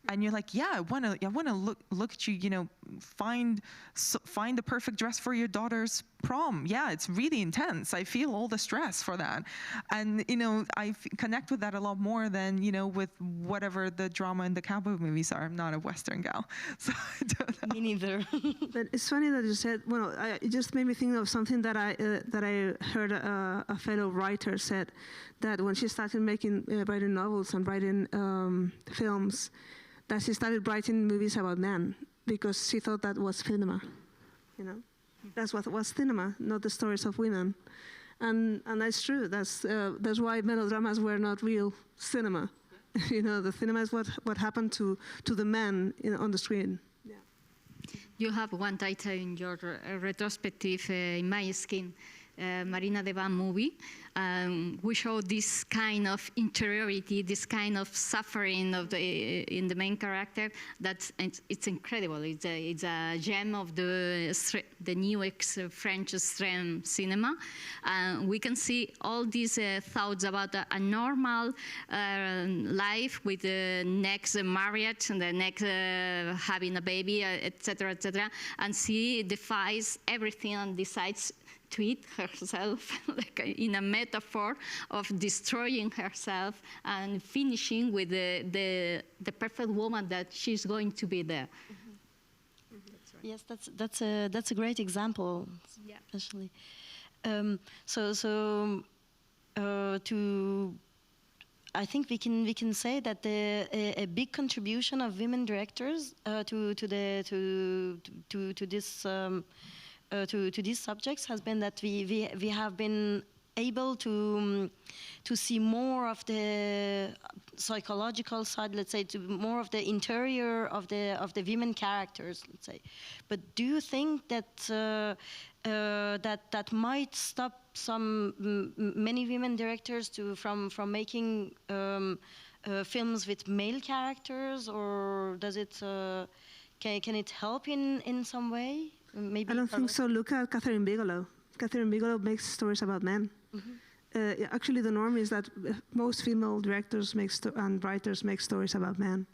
and you're like, yeah, I want to look at you, you know, find the perfect dress for your daughter's prom. Yeah, it's really intense. I feel all the stress for that, and you know, I connect with that a lot more than, you know, with whatever the drama in the cowboy movies are. I'm not a Western gal, so I don't know. Me neither. But it's funny that you said. Well, it just made me think of something that I heard a fellow writer said, that when she started writing novels and writing films, that she started writing movies about men because she thought that was cinema, you know. That's what was cinema, not the stories of women, and that's true. That's why melodramas were not real cinema. You know, the cinema is what happened to the men on the screen. Yeah. You have one title in your retrospective, In My Skin, Marina de Van movie. We show this kind of interiority, this kind of suffering in the main character. It's incredible. It's a gem of the new French extreme cinema. We can see all these thoughts about a normal life with the next marriage and the next having a baby, etc., etc. And she defies everything and decides to eat herself, like in a metaphor of destroying herself and finishing with the perfect woman that she's going to be there. Mm-hmm. That's right. Yes, that's a great example, yeah. Especially. I think we can say that a big contribution of women directors to these subjects has been that we have been able to see more of the psychological side, let's say, to more of the interior of the women characters, let's say. But do you think that that might stop many women directors from making films with male characters, or does it can it help in some way? Maybe I don't think so. Look at Catherine Bigelow. Catherine Bigelow makes stories about men. Mm-hmm. Actually, the norm is that most female directors and writers make stories about men.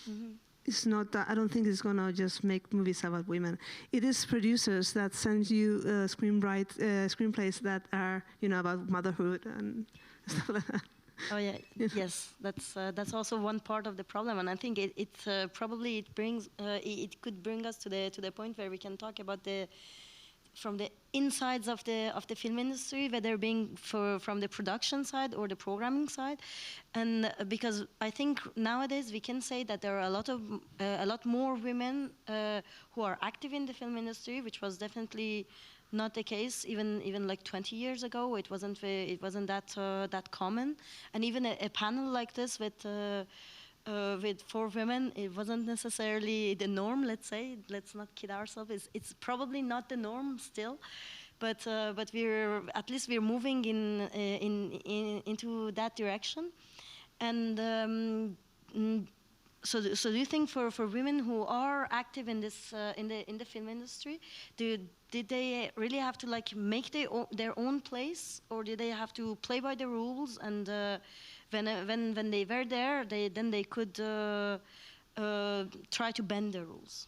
Mm-hmm. It's not that, I don't think it's going to just make movies about women. It is producers that send you screenplays that are, you know, about motherhood and stuff like that. Oh yeah, yes, that's also one part of the problem, and I think it could bring us to the point where we can talk about from the insides of the film industry, whether being from the production side or the programming side, and because I think nowadays we can say that there are a lot more women who are active in the film industry, which was definitely not the case even like 20 years ago. It wasn't that common, and even a panel like this with 4 women, it wasn't necessarily the norm. Let's say, let's not kid ourselves. It's probably not the norm still, but we're at least moving into that direction, and. So do you think for women who are active in this in the film industry, do did they really have to like make their own place, or did they have to play by the rules? And when they were there, they could try to bend the rules.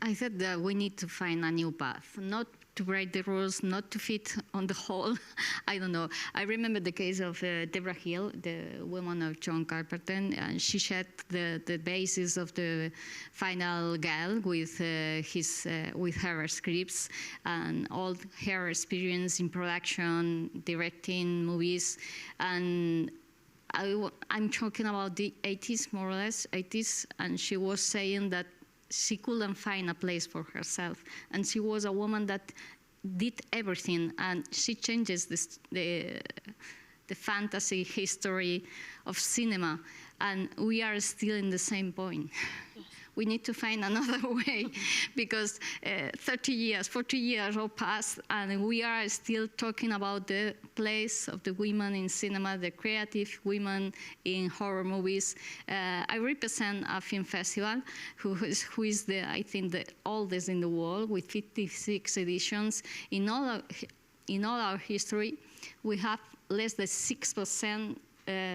I said that we need to find a new path, not to break the rules, not to fit on the hole. I don't know. I remember the case of Deborah Hill, the woman of John Carpenter, and she set the basis of the final Gal with her scripts and all her experience in production, directing movies, and I'm talking about the 80s, more or less, 80s, and she was saying that she couldn't find a place for herself. And she was a woman that did everything, and she changes the fantasy history of cinema, and we are still in the same point. Yes. We need to find another way, because 30 years, 40 years all passed, and we are still talking about the place of the women in cinema, the creative women in horror movies. I represent a film festival who is I think the oldest in the world, with 56 editions. In all our history, we have less than 6%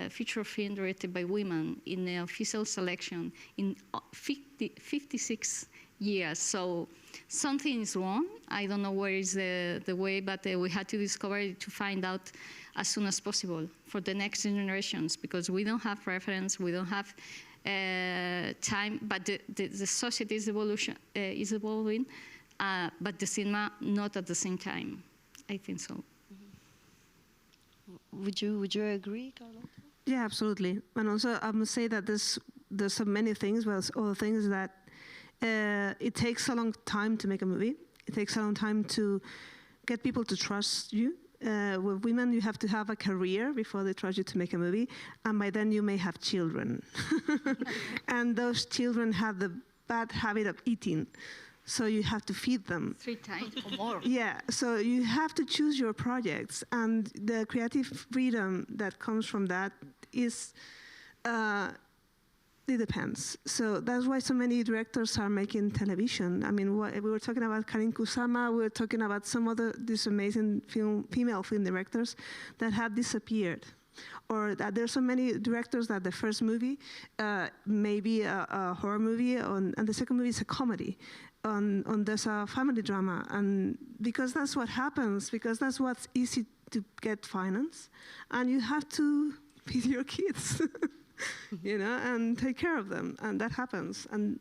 feature film directed by women in the official selection in 56 years. So something is wrong. I don't know where is the way, but we had to discover it, to find out as soon as possible for the next generations, because we don't have reference, we don't have time, but the society is evolving, but the cinema not at the same time. I think so. Would you agree, Carlota? Yeah, absolutely. And also, I must say that there's so many things, but other things that it takes a long time to make a movie. It takes a long time to get people to trust you. With women, you have to have a career before they trust you to make a movie, and by then you may have children. And those children have the bad habit of eating. So you have to feed them. 3 times or more. Yeah, so you have to choose your projects, and the creative freedom that comes from that is, it depends. So that's why so many directors are making television. I mean, we were talking about Karin Kusama, we were talking about some other, these amazing female film directors that have disappeared. Or that there's so many directors that the first movie may be a horror movie, and the second movie is a comedy. There's a family drama, and because that's what happens, because that's what's easy to get finance, and you have to feed your kids, you know, and take care of them, and that happens. And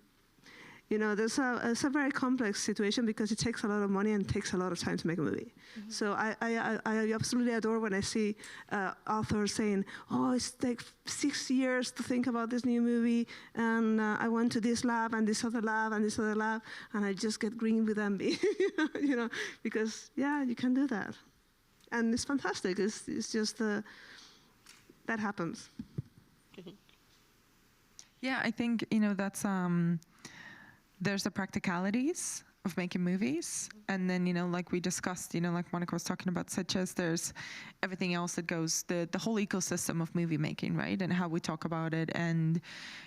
you know, it's a very complex situation, because it takes a lot of money and takes a lot of time to make a movie. Mm-hmm. So I absolutely adore when I see authors saying, oh, it's like 6 years to think about this new movie, and I went to this lab and this other lab and this other lab, and I just get green with envy, you know, because, yeah, you can do that. And it's fantastic. It's just that happens. Yeah, I think, you know, that's... there's the practicalities of making movies, and then, you know, like we discussed, you know, like Monica was talking about, such as there's everything else that goes, the whole ecosystem of movie making, right, and how we talk about it. And,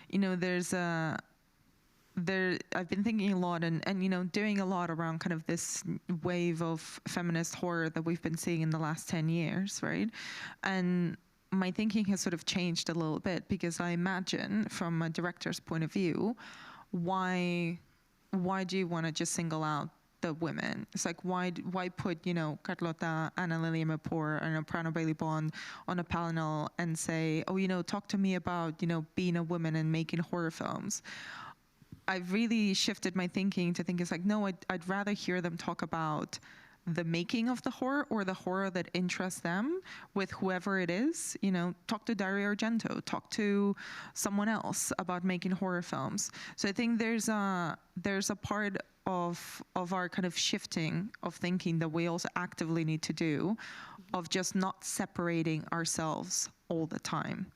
you know, I've been thinking a lot and you know, doing a lot around kind of this wave of feminist horror that we've been seeing in the last 10 years, right? And my thinking has sort of changed a little bit, because I imagine, from a director's point of view, why do you want to just single out the women? It's like, why put, you know, Carlota, Anna Lillian Mapur, and Prana Bailey Bond on a panel and say, oh, you know, talk to me about, you know, being a woman and making horror films? I've really shifted my thinking to think, it's like, no, I'd rather hear them talk about the making of the horror, or the horror that interests them, with whoever it is. You know, talk to Dario Argento, talk to someone else about making horror films. So I think there's a part of our kind of shifting of thinking that we also actively need to do, of just not separating ourselves all the time.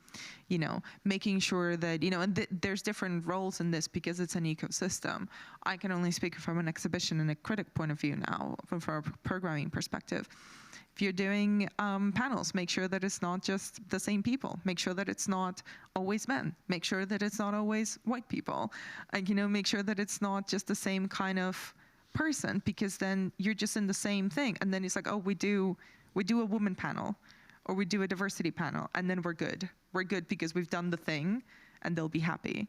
You know, making sure that, you know, and there's different roles in this, because it's an ecosystem. I can only speak from an exhibition and a critic point of view now, from a programming perspective. If If you're doing panels, make sure that it's not just the same people. Make sure that it's not always men. Make sure that it's not always white people. And, you know, make sure that it's not just the same kind of person, because then you're just in the same thing. And then it's like, oh, we do a woman panel, or we do a diversity panel, and then we're good. We're good because we've done the thing, and they'll be happy.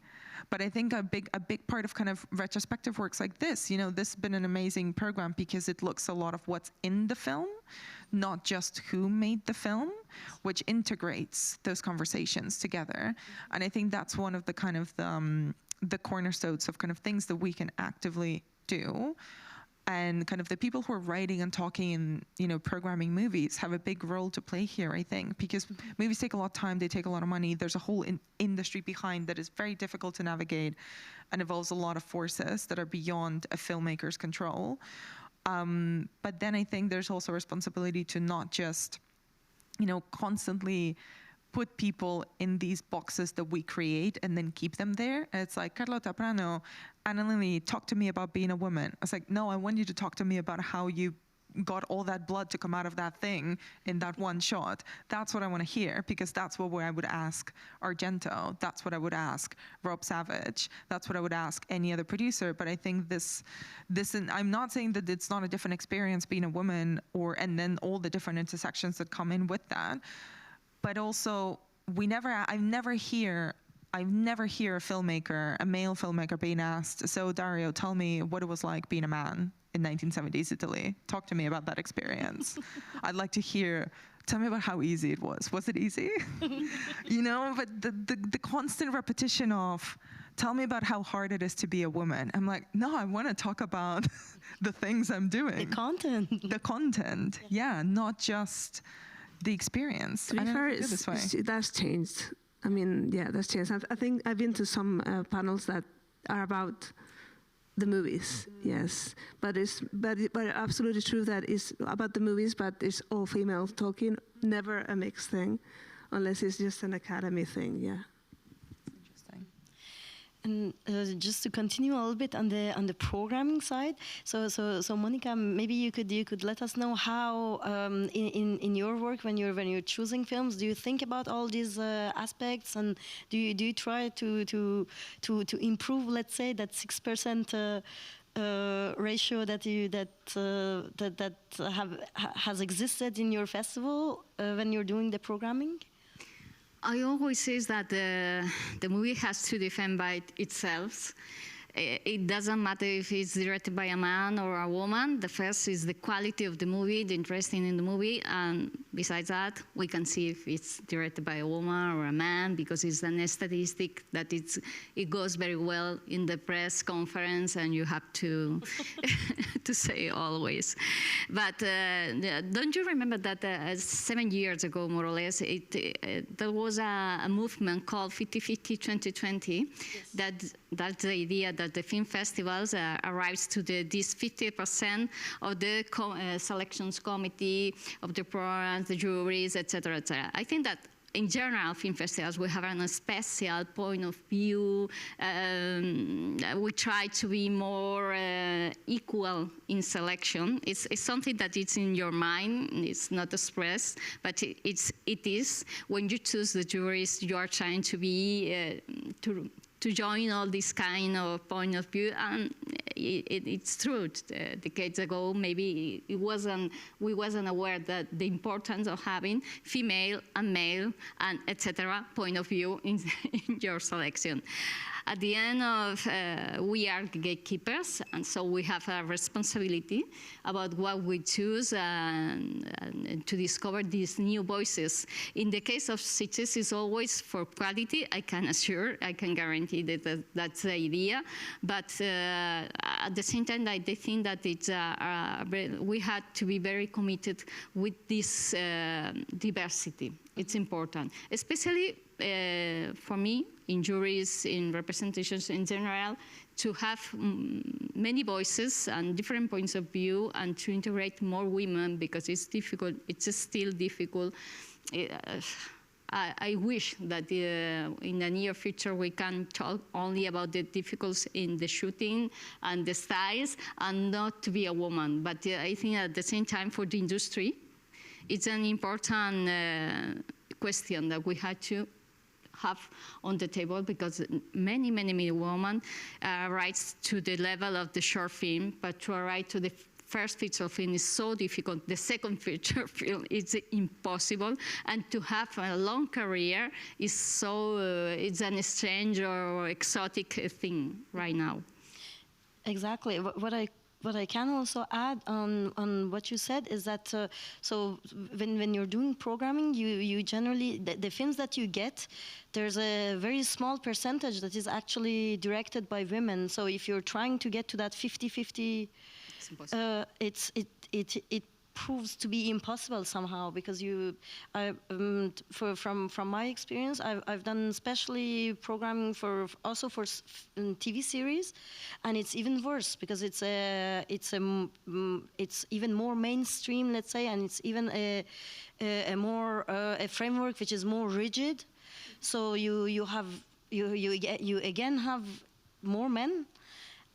But I think a big part of kind of retrospective works like this, you know, this has been an amazing program because it looks a lot of what's in the film, not just who made the film, which integrates those conversations together. And I think that's one of the kind of the cornerstones of kind of things that we can actively do. And kind of the people who are writing and talking and, you know, programming movies have a big role to play here, I think, because movies take a lot of time, they take a lot of money. There's a whole industry behind that is very difficult to navigate and involves a lot of forces that are beyond a filmmaker's control. But then I think there's also a responsibility to not just, you know, constantly put people in these boxes that we create and then keep them there. And it's like, Carlota, Prano, Anna Lily, talk to me about being a woman. I was like, no, I want you to talk to me about how you got all that blood to come out of that thing in that one shot. That's what I want to hear, because that's what I would ask Argento. That's what I would ask Rob Savage. That's what I would ask any other producer. But I think this, and I'm not saying that it's not a different experience being a woman, and then all the different intersections that come in with that. But also, I never hear a filmmaker, a male filmmaker, being asked, so Dario, tell me what it was like being a man in 1970s Italy. Talk to me about that experience. I'd like to hear, tell me about how easy it was. Was it easy? You know, but the constant repetition of, tell me about how hard it is to be a woman. I'm like, no, I want to talk about the things I'm doing. The content. The content, yeah, not just the experience. To be fair, that's changed. I mean, yeah, that's changed. I think I've been to some panels that are about the movies, yes. But absolutely true that it's about the movies, but it's all female talking, never a mixed thing, unless it's just an academy thing, yeah. And just to continue a little bit on the programming side, so Monica, maybe you could let us know how in your work when you're choosing films, do you think about all these aspects, and do you try to improve, let's say, that 6% ratio that has existed in your festival when you're doing the programming? I always say that the movie has to defend by itself. It doesn't matter if it's directed by a man or a woman. The first is the quality of the movie, the interesting in the movie, and besides that, we can see if it's directed by a woman or a man, because it's a statistic that it goes very well in the press conference, and you have to to say always. But don't you remember that 7 years ago, more or less, there was a movement called 50-50, 2020, yes. That's the idea that the film festivals arrives to this 50% of the selections committee, of the programs, the juries, etc., etc. I think that in general, film festivals, we have a special point of view. We try to be more equal in selection. It's something that is in your mind. It's not expressed, but it is. When you choose the juries, you are trying to be to join all this kind of point of view, and it's true. Decades ago, maybe we wasn't aware that the importance of having female and male and etc. point of view in your selection. At the end of, we are gatekeepers, and so we have a responsibility about what we choose and to discover these new voices. In the case of cities, it's always for quality. I can guarantee that that's the idea. But at the same time, I think that it's we had to be very committed with this diversity. It's important, especially for me, in juries, in representations in general, to have many voices and different points of view, and to integrate more women, because it's difficult. It's still difficult. I wish that in the near future we can talk only about the difficulties in the shooting and the styles, and not to be a woman. But I think at the same time, for the industry, it's an important question that we had to have on the table, because many women rise to the level of the short film, but to arrive to the first feature film is so difficult. The second feature film is impossible, and to have a long career is so it's an strange or exotic thing right now. Exactly. What I can also add on what you said is that so when you're doing programming, you generally the films that you get, there's a very small percentage that is actually directed by women. So if you're trying to get to that 50-50, it proves to be impossible somehow, because from my experience, I've done especially programming for TV series, and it's even worse because it's even more mainstream, let's say, and it's even a framework which is more rigid. So you again have more men,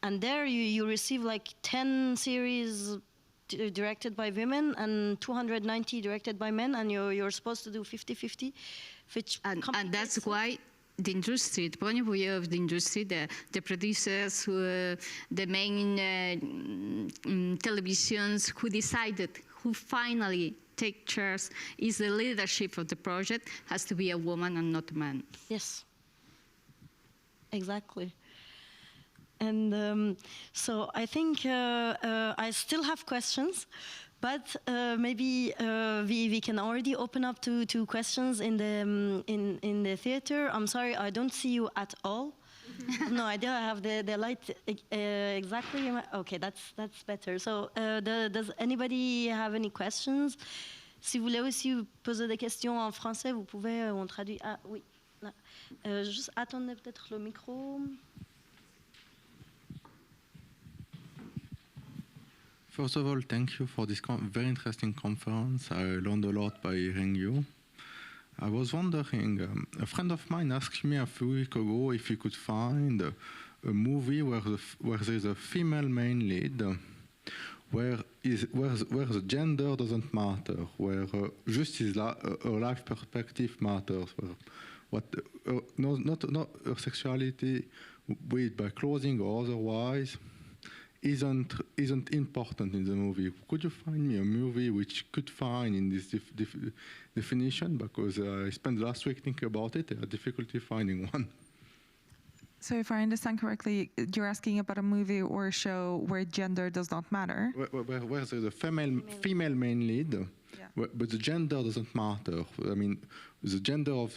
and there you receive like 10 series directed by women and 290 directed by men, and you're supposed to do 50-50, which and that's why the industry, the point of view of the industry, the producers, the main televisions who decided, who finally take chairs, is the leadership of the project, has to be a woman and not a man. Yes, exactly. And so I think I still have questions, but maybe we can already open up to questions in the theater. I'm sorry, I don't see you at all. No idea. I have the light exactly. Okay, that's better. So does anybody have any questions? Si vous voulez aussi poser des questions en français, vous pouvez. On traduit. Ah oui. Juste attendez peut-être le micro. First of all, thank you for this very interesting conference. I learned a lot by hearing you. I was wondering, a friend of mine asked me a few weeks ago if he could find a movie where there is a female main lead, where the gender doesn't matter, where just her life perspective matters, where not her sexuality, be it by clothing or otherwise, isn't important in the movie. Could you find me a movie which could find in this definition? Because I spent the last week thinking about it. I had difficulty finding one. So if I understand correctly, you're asking about a movie or a show where gender does not matter? Where there's a female main lead, yeah. But the gender doesn't matter. I mean, the gender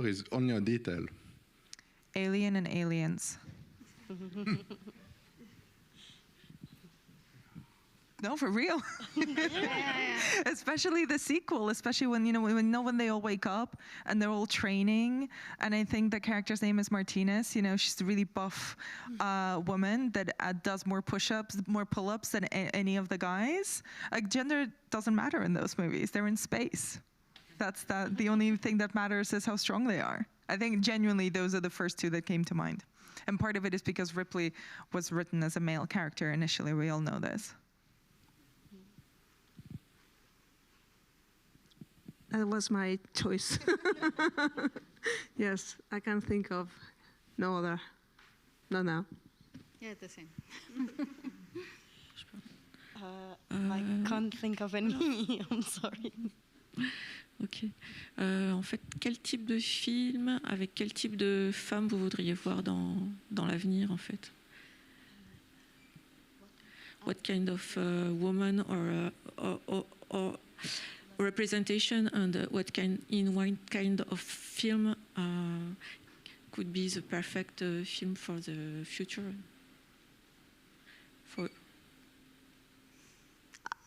is only a detail. Alien and Aliens. No, for real. Especially the sequel, especially when they all wake up and they're all training. And I think the character's name is Martinez. She's a really buff woman that does more push-ups, more pull-ups than any of the guys. Like, gender doesn't matter in those movies. They're in space. The only thing that matters is how strong they are. I think genuinely those are the first two that came to mind. And part of it is because Ripley was written as a male character initially. We all know this. That was my choice. Yes, I can't think of no other. Not now. Yeah, the same. I can't think of any. I'm sorry. Ok. En fait, quel type de film, avec quel type de femme vous voudriez voir dans l'avenir, en fait? What kind of woman or representation, and what kind of film could be the perfect film for the future?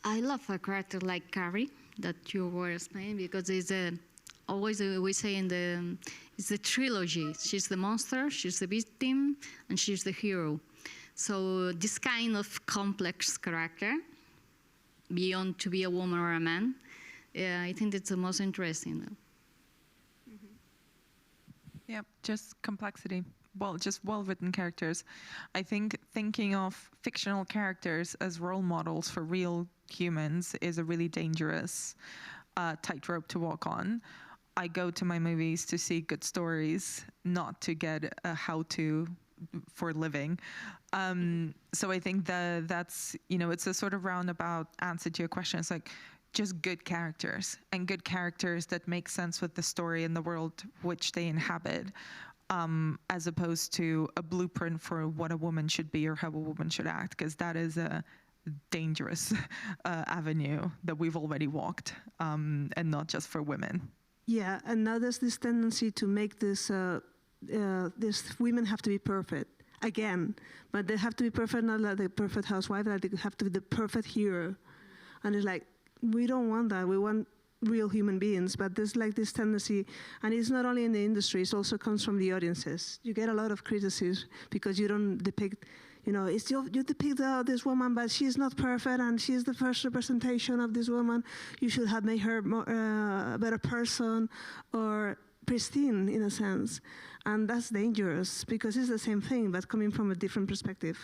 I love a character like Carrie that you were explaining, because it's always we say it's a trilogy. She's the monster, she's the victim, and she's the hero. So this kind of complex character, beyond to be a woman or a man, I think it's the most interesting. Mm-hmm. Yep, just complexity. Well, just well-written characters. I think thinking of fictional characters as role models for real humans is a really dangerous tightrope to walk on. I go to my movies to see good stories, not to get a how-to for living. So I think that's, it's a sort of roundabout answer to your question. It's like just good characters, and good characters that make sense with the story and the world which they inhabit, as opposed to a blueprint for what a woman should be or how a woman should act, because that is a dangerous avenue that we've already walked, and not just for women. Yeah, and now there's this tendency to make this women have to be perfect again, but they have to be perfect, not like the perfect housewife, like they have to be the perfect hero. And it's like, we don't want that. We want real human beings, but there's like this tendency, and it's not only in the industry, it also comes from the audiences. You get a lot of criticism because you don't depict, you depict this woman, but she's not perfect, and she's the first representation of this woman. You should have made her a better person, or pristine in a sense. And that's dangerous because it's the same thing, but coming from a different perspective.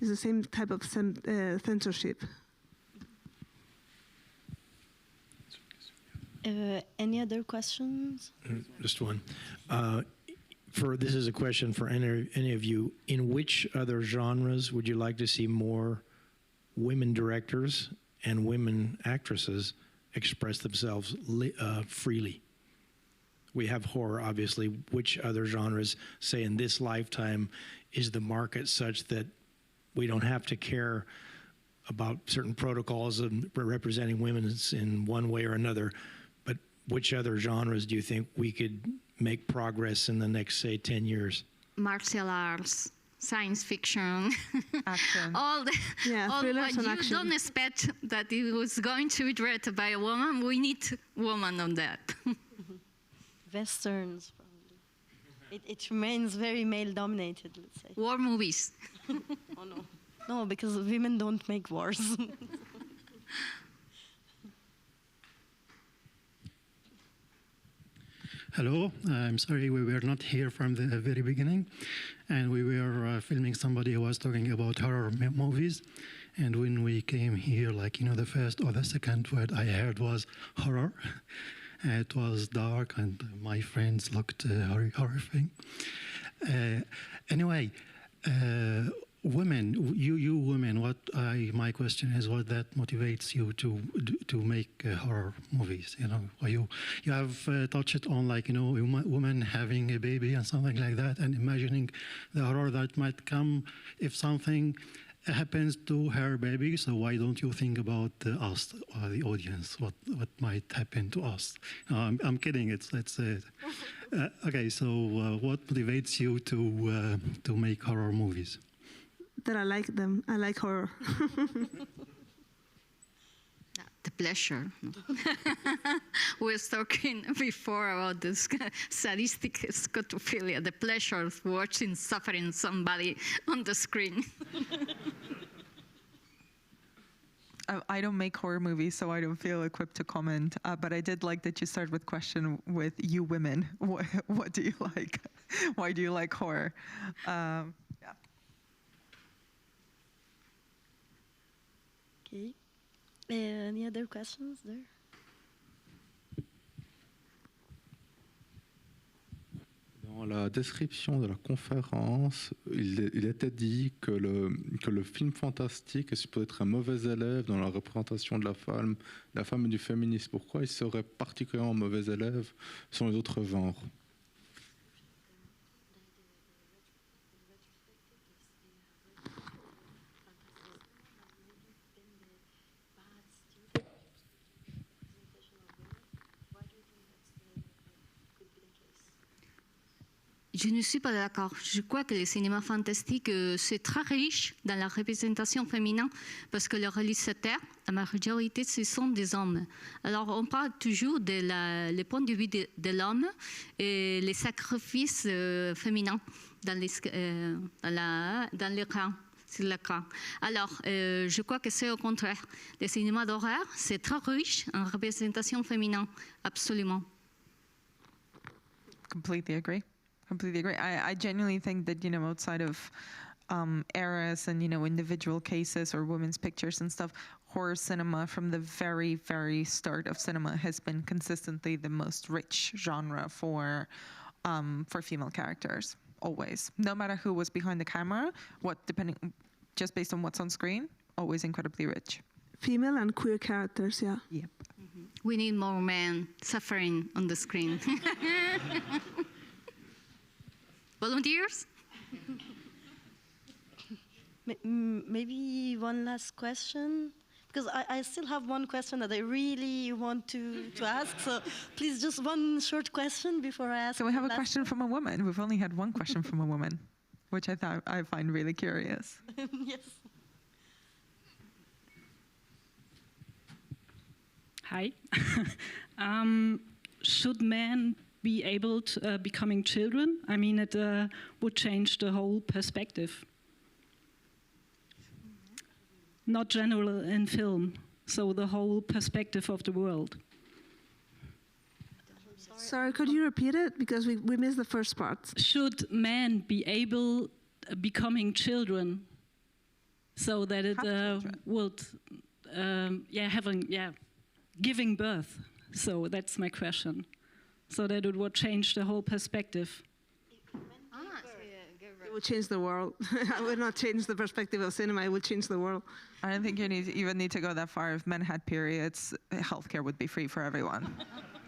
It's the same type of censorship. Any other questions? Just one. This is a question for any of you. In which other genres would you like to see more women directors and women actresses express themselves freely? We have horror, obviously. Which other genres, say in this lifetime, is the market such that we don't have to care about certain protocols of representing women in one way or another? But which other genres do you think we could make progress in the next, say, 10 years? Martial arts, science fiction, Action. all what you action. don't expect that it was going to be directed by a woman. We need woman on that. Westerns, probably. It remains very male-dominated, let's say. War movies. Oh, no. No, because women don't make wars. Hello, I'm sorry we were not here from the very beginning, and we were filming somebody who was talking about horror movies, and when we came here, the first or the second word I heard was horror. It was dark, and my friends looked horrifying. Anyway, women, you women, my question is, what that motivates you to make horror movies? You have touched on women having a baby and something like that, and imagining the horror that might come if something happens to her baby. So why don't you think about us, or the audience, what might happen to us? I'm kidding. It's okay. So what motivates you to make horror movies? That I like them. I like horror. The pleasure. We were talking before about this sadistic scotophilia, the pleasure of watching suffering somebody on the screen. I don't make horror movies, so I don't feel equipped to comment. But I did like that you started with question with you women. What do you like? Why do you like horror? Yeah. Okay. Any other questions there? Dans la description de la conférence, il était dit que le film fantastique est supposé être un mauvais élève dans la représentation de la femme et du féminisme. Pourquoi il serait particulièrement mauvais élève sur les autres genres? Je ne suis pas d'accord. Je crois que le cinéma fantastique, c'est très riche dans la représentation féminine parce que les réalisateurs, la majorité, ce sont des hommes. Alors, on parle toujours le point de vue de l'homme et les sacrifices féminins dans l'écran. Sur l'écran. Alors, je crois que c'est au contraire. Le cinéma d'horreur, c'est très riche en représentation féminine, absolument. Completely agree. I genuinely think that, outside of eras and, individual cases or women's pictures and stuff, horror cinema from the very, very start of cinema has been consistently the most rich genre for female characters, always. No matter who was behind the camera, just based on what's on screen, always incredibly rich. Female and queer characters, yeah. Yep. We need more men suffering on the screen. Volunteers? Maybe one last question, because I still have one question that I really want to ask. So please, just one short question before I ask. So we have a question from a woman. We've only had one question from a woman, which I find really curious. Yes. Hi. Should men be able to becoming children? I mean, it would change the whole perspective. Not general in film, so the whole perspective of the world. Sorry, could you repeat it? Because we missed the first part. Should men be able becoming children so that it would, giving birth? So that's my question. So that it would change the whole perspective. It would change the world. I would not change the perspective of cinema. It would change the world. I don't think you even need to go that far. If men had periods, healthcare would be free for everyone.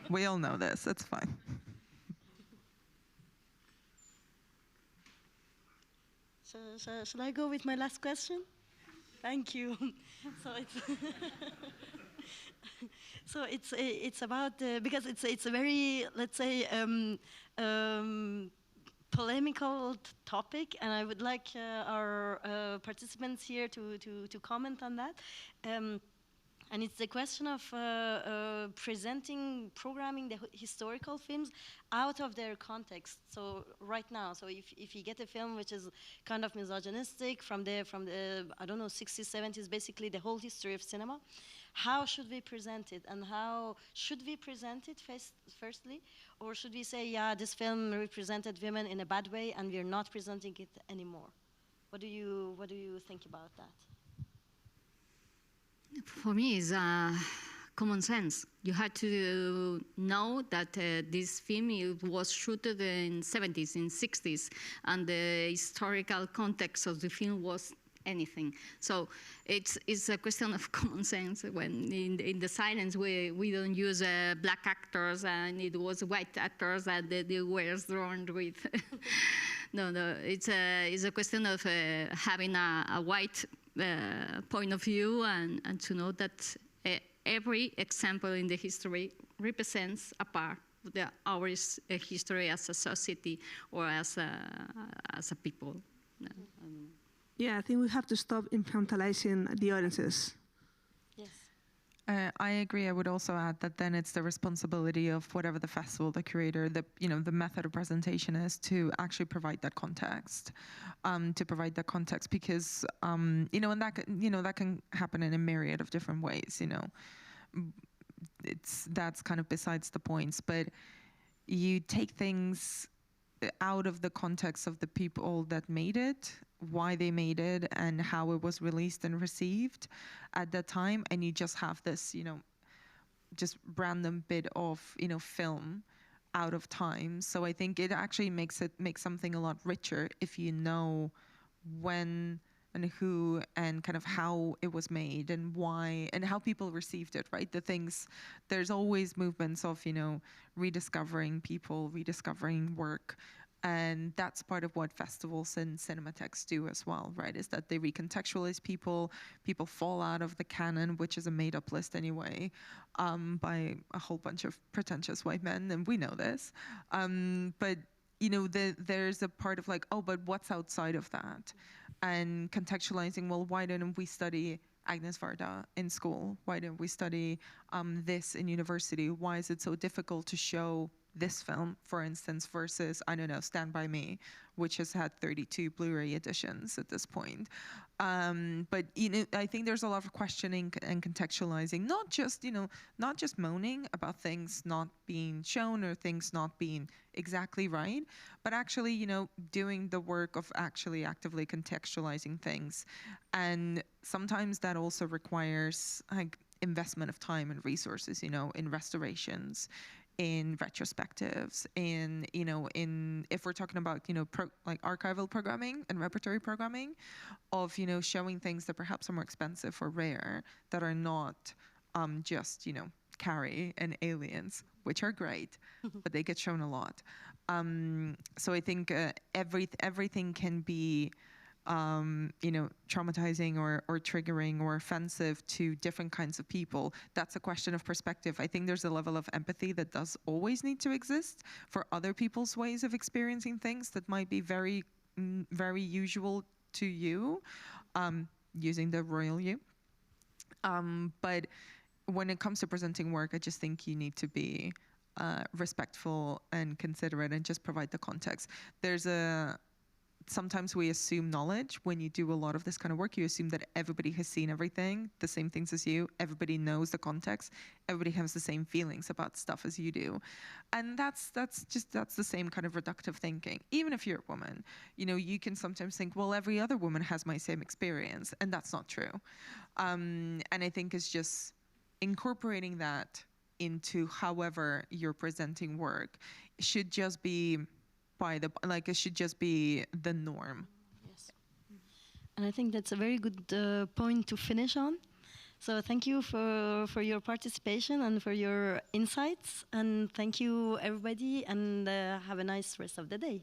We all know this. It's fine. Shall I go with my last question? Thank you. So it's about because it's a very, let's say, polemical topic, and I would like our participants here to comment on that. And it's the question of programming the historical films out of their context. So right now, so if you get a film which is kind of misogynistic from the I don't know, 60s, 70s, basically the whole history of cinema, how should we present it? And how should we present it firstly? Or should we say, yeah, this film represented women in a bad way and we're not presenting it anymore? What do you think about that? For me, it's common sense. You had to know that this film was shot in 70s, in 60s, and the historical context of the film was anything. So it's a question of common sense. When in the silence we don't use black actors, and it was white actors that they were drawn with. No, it's a question of having a white point of view, and to know that every example in the history represents a part of our history as a society or as a people. Yeah, I think we have to stop infantilizing the audiences. Yes. I agree. I would also add that then it's the responsibility of whatever the festival, the curator, the method of presentation is to actually provide that context, because and that can happen in a myriad of different ways. That's kind of besides the points, but you take things out of the context of the people that made it, why they made it, and how it was released and received at that time, and you just have this, just random bit of, film out of time. So I think it actually makes something a lot richer if you know when and who and kind of how it was made and why and how people received it, right? There's always movements of, rediscovering people, rediscovering work. And that's part of what festivals and cinematheques do as well, right? Is that they recontextualize people. People fall out of the canon, which is a made-up list anyway, by a whole bunch of pretentious white men, and we know this. But there's a part of like, oh, but what's outside of that? And contextualizing, well, why didn't we study Agnes Varda in school? Why didn't we study this in university? Why is it so difficult to show this film, for instance, versus, I don't know, Stand By Me, which has had 32 Blu-ray editions at this point. But I think there's a lot of questioning and contextualizing, not just moaning about things not being shown or things not being exactly right, but actually, doing the work of actually actively contextualizing things. And sometimes that also requires like investment of time and resources, in restorations, in retrospectives, in if we're talking about like archival programming and repertory programming, of showing things that perhaps are more expensive or rare, that are not just Carrie and Aliens, which are great, but they get shown a lot. So I think everything can be traumatizing or triggering or offensive to different kinds of people. That's a question of perspective. I think there's a level of empathy that does always need to exist for other people's ways of experiencing things that might be very, very usual to you, using the royal you. But when it comes to presenting work, I just think you need to be respectful and considerate and just provide the context. Sometimes we assume knowledge. When you do a lot of this kind of work, you assume that everybody has seen everything, the same things as you. Everybody knows the context. Everybody has the same feelings about stuff as you do. And that's the same kind of reductive thinking. Even if you're a woman, you can sometimes think, well, every other woman has my same experience, and that's not true. And I think it's just incorporating that into however you're presenting work should just be it should just be the norm. Yes. And I think that's a very good point to finish on. So thank you for your participation and for your insights. And thank you, everybody, and have a nice rest of the day.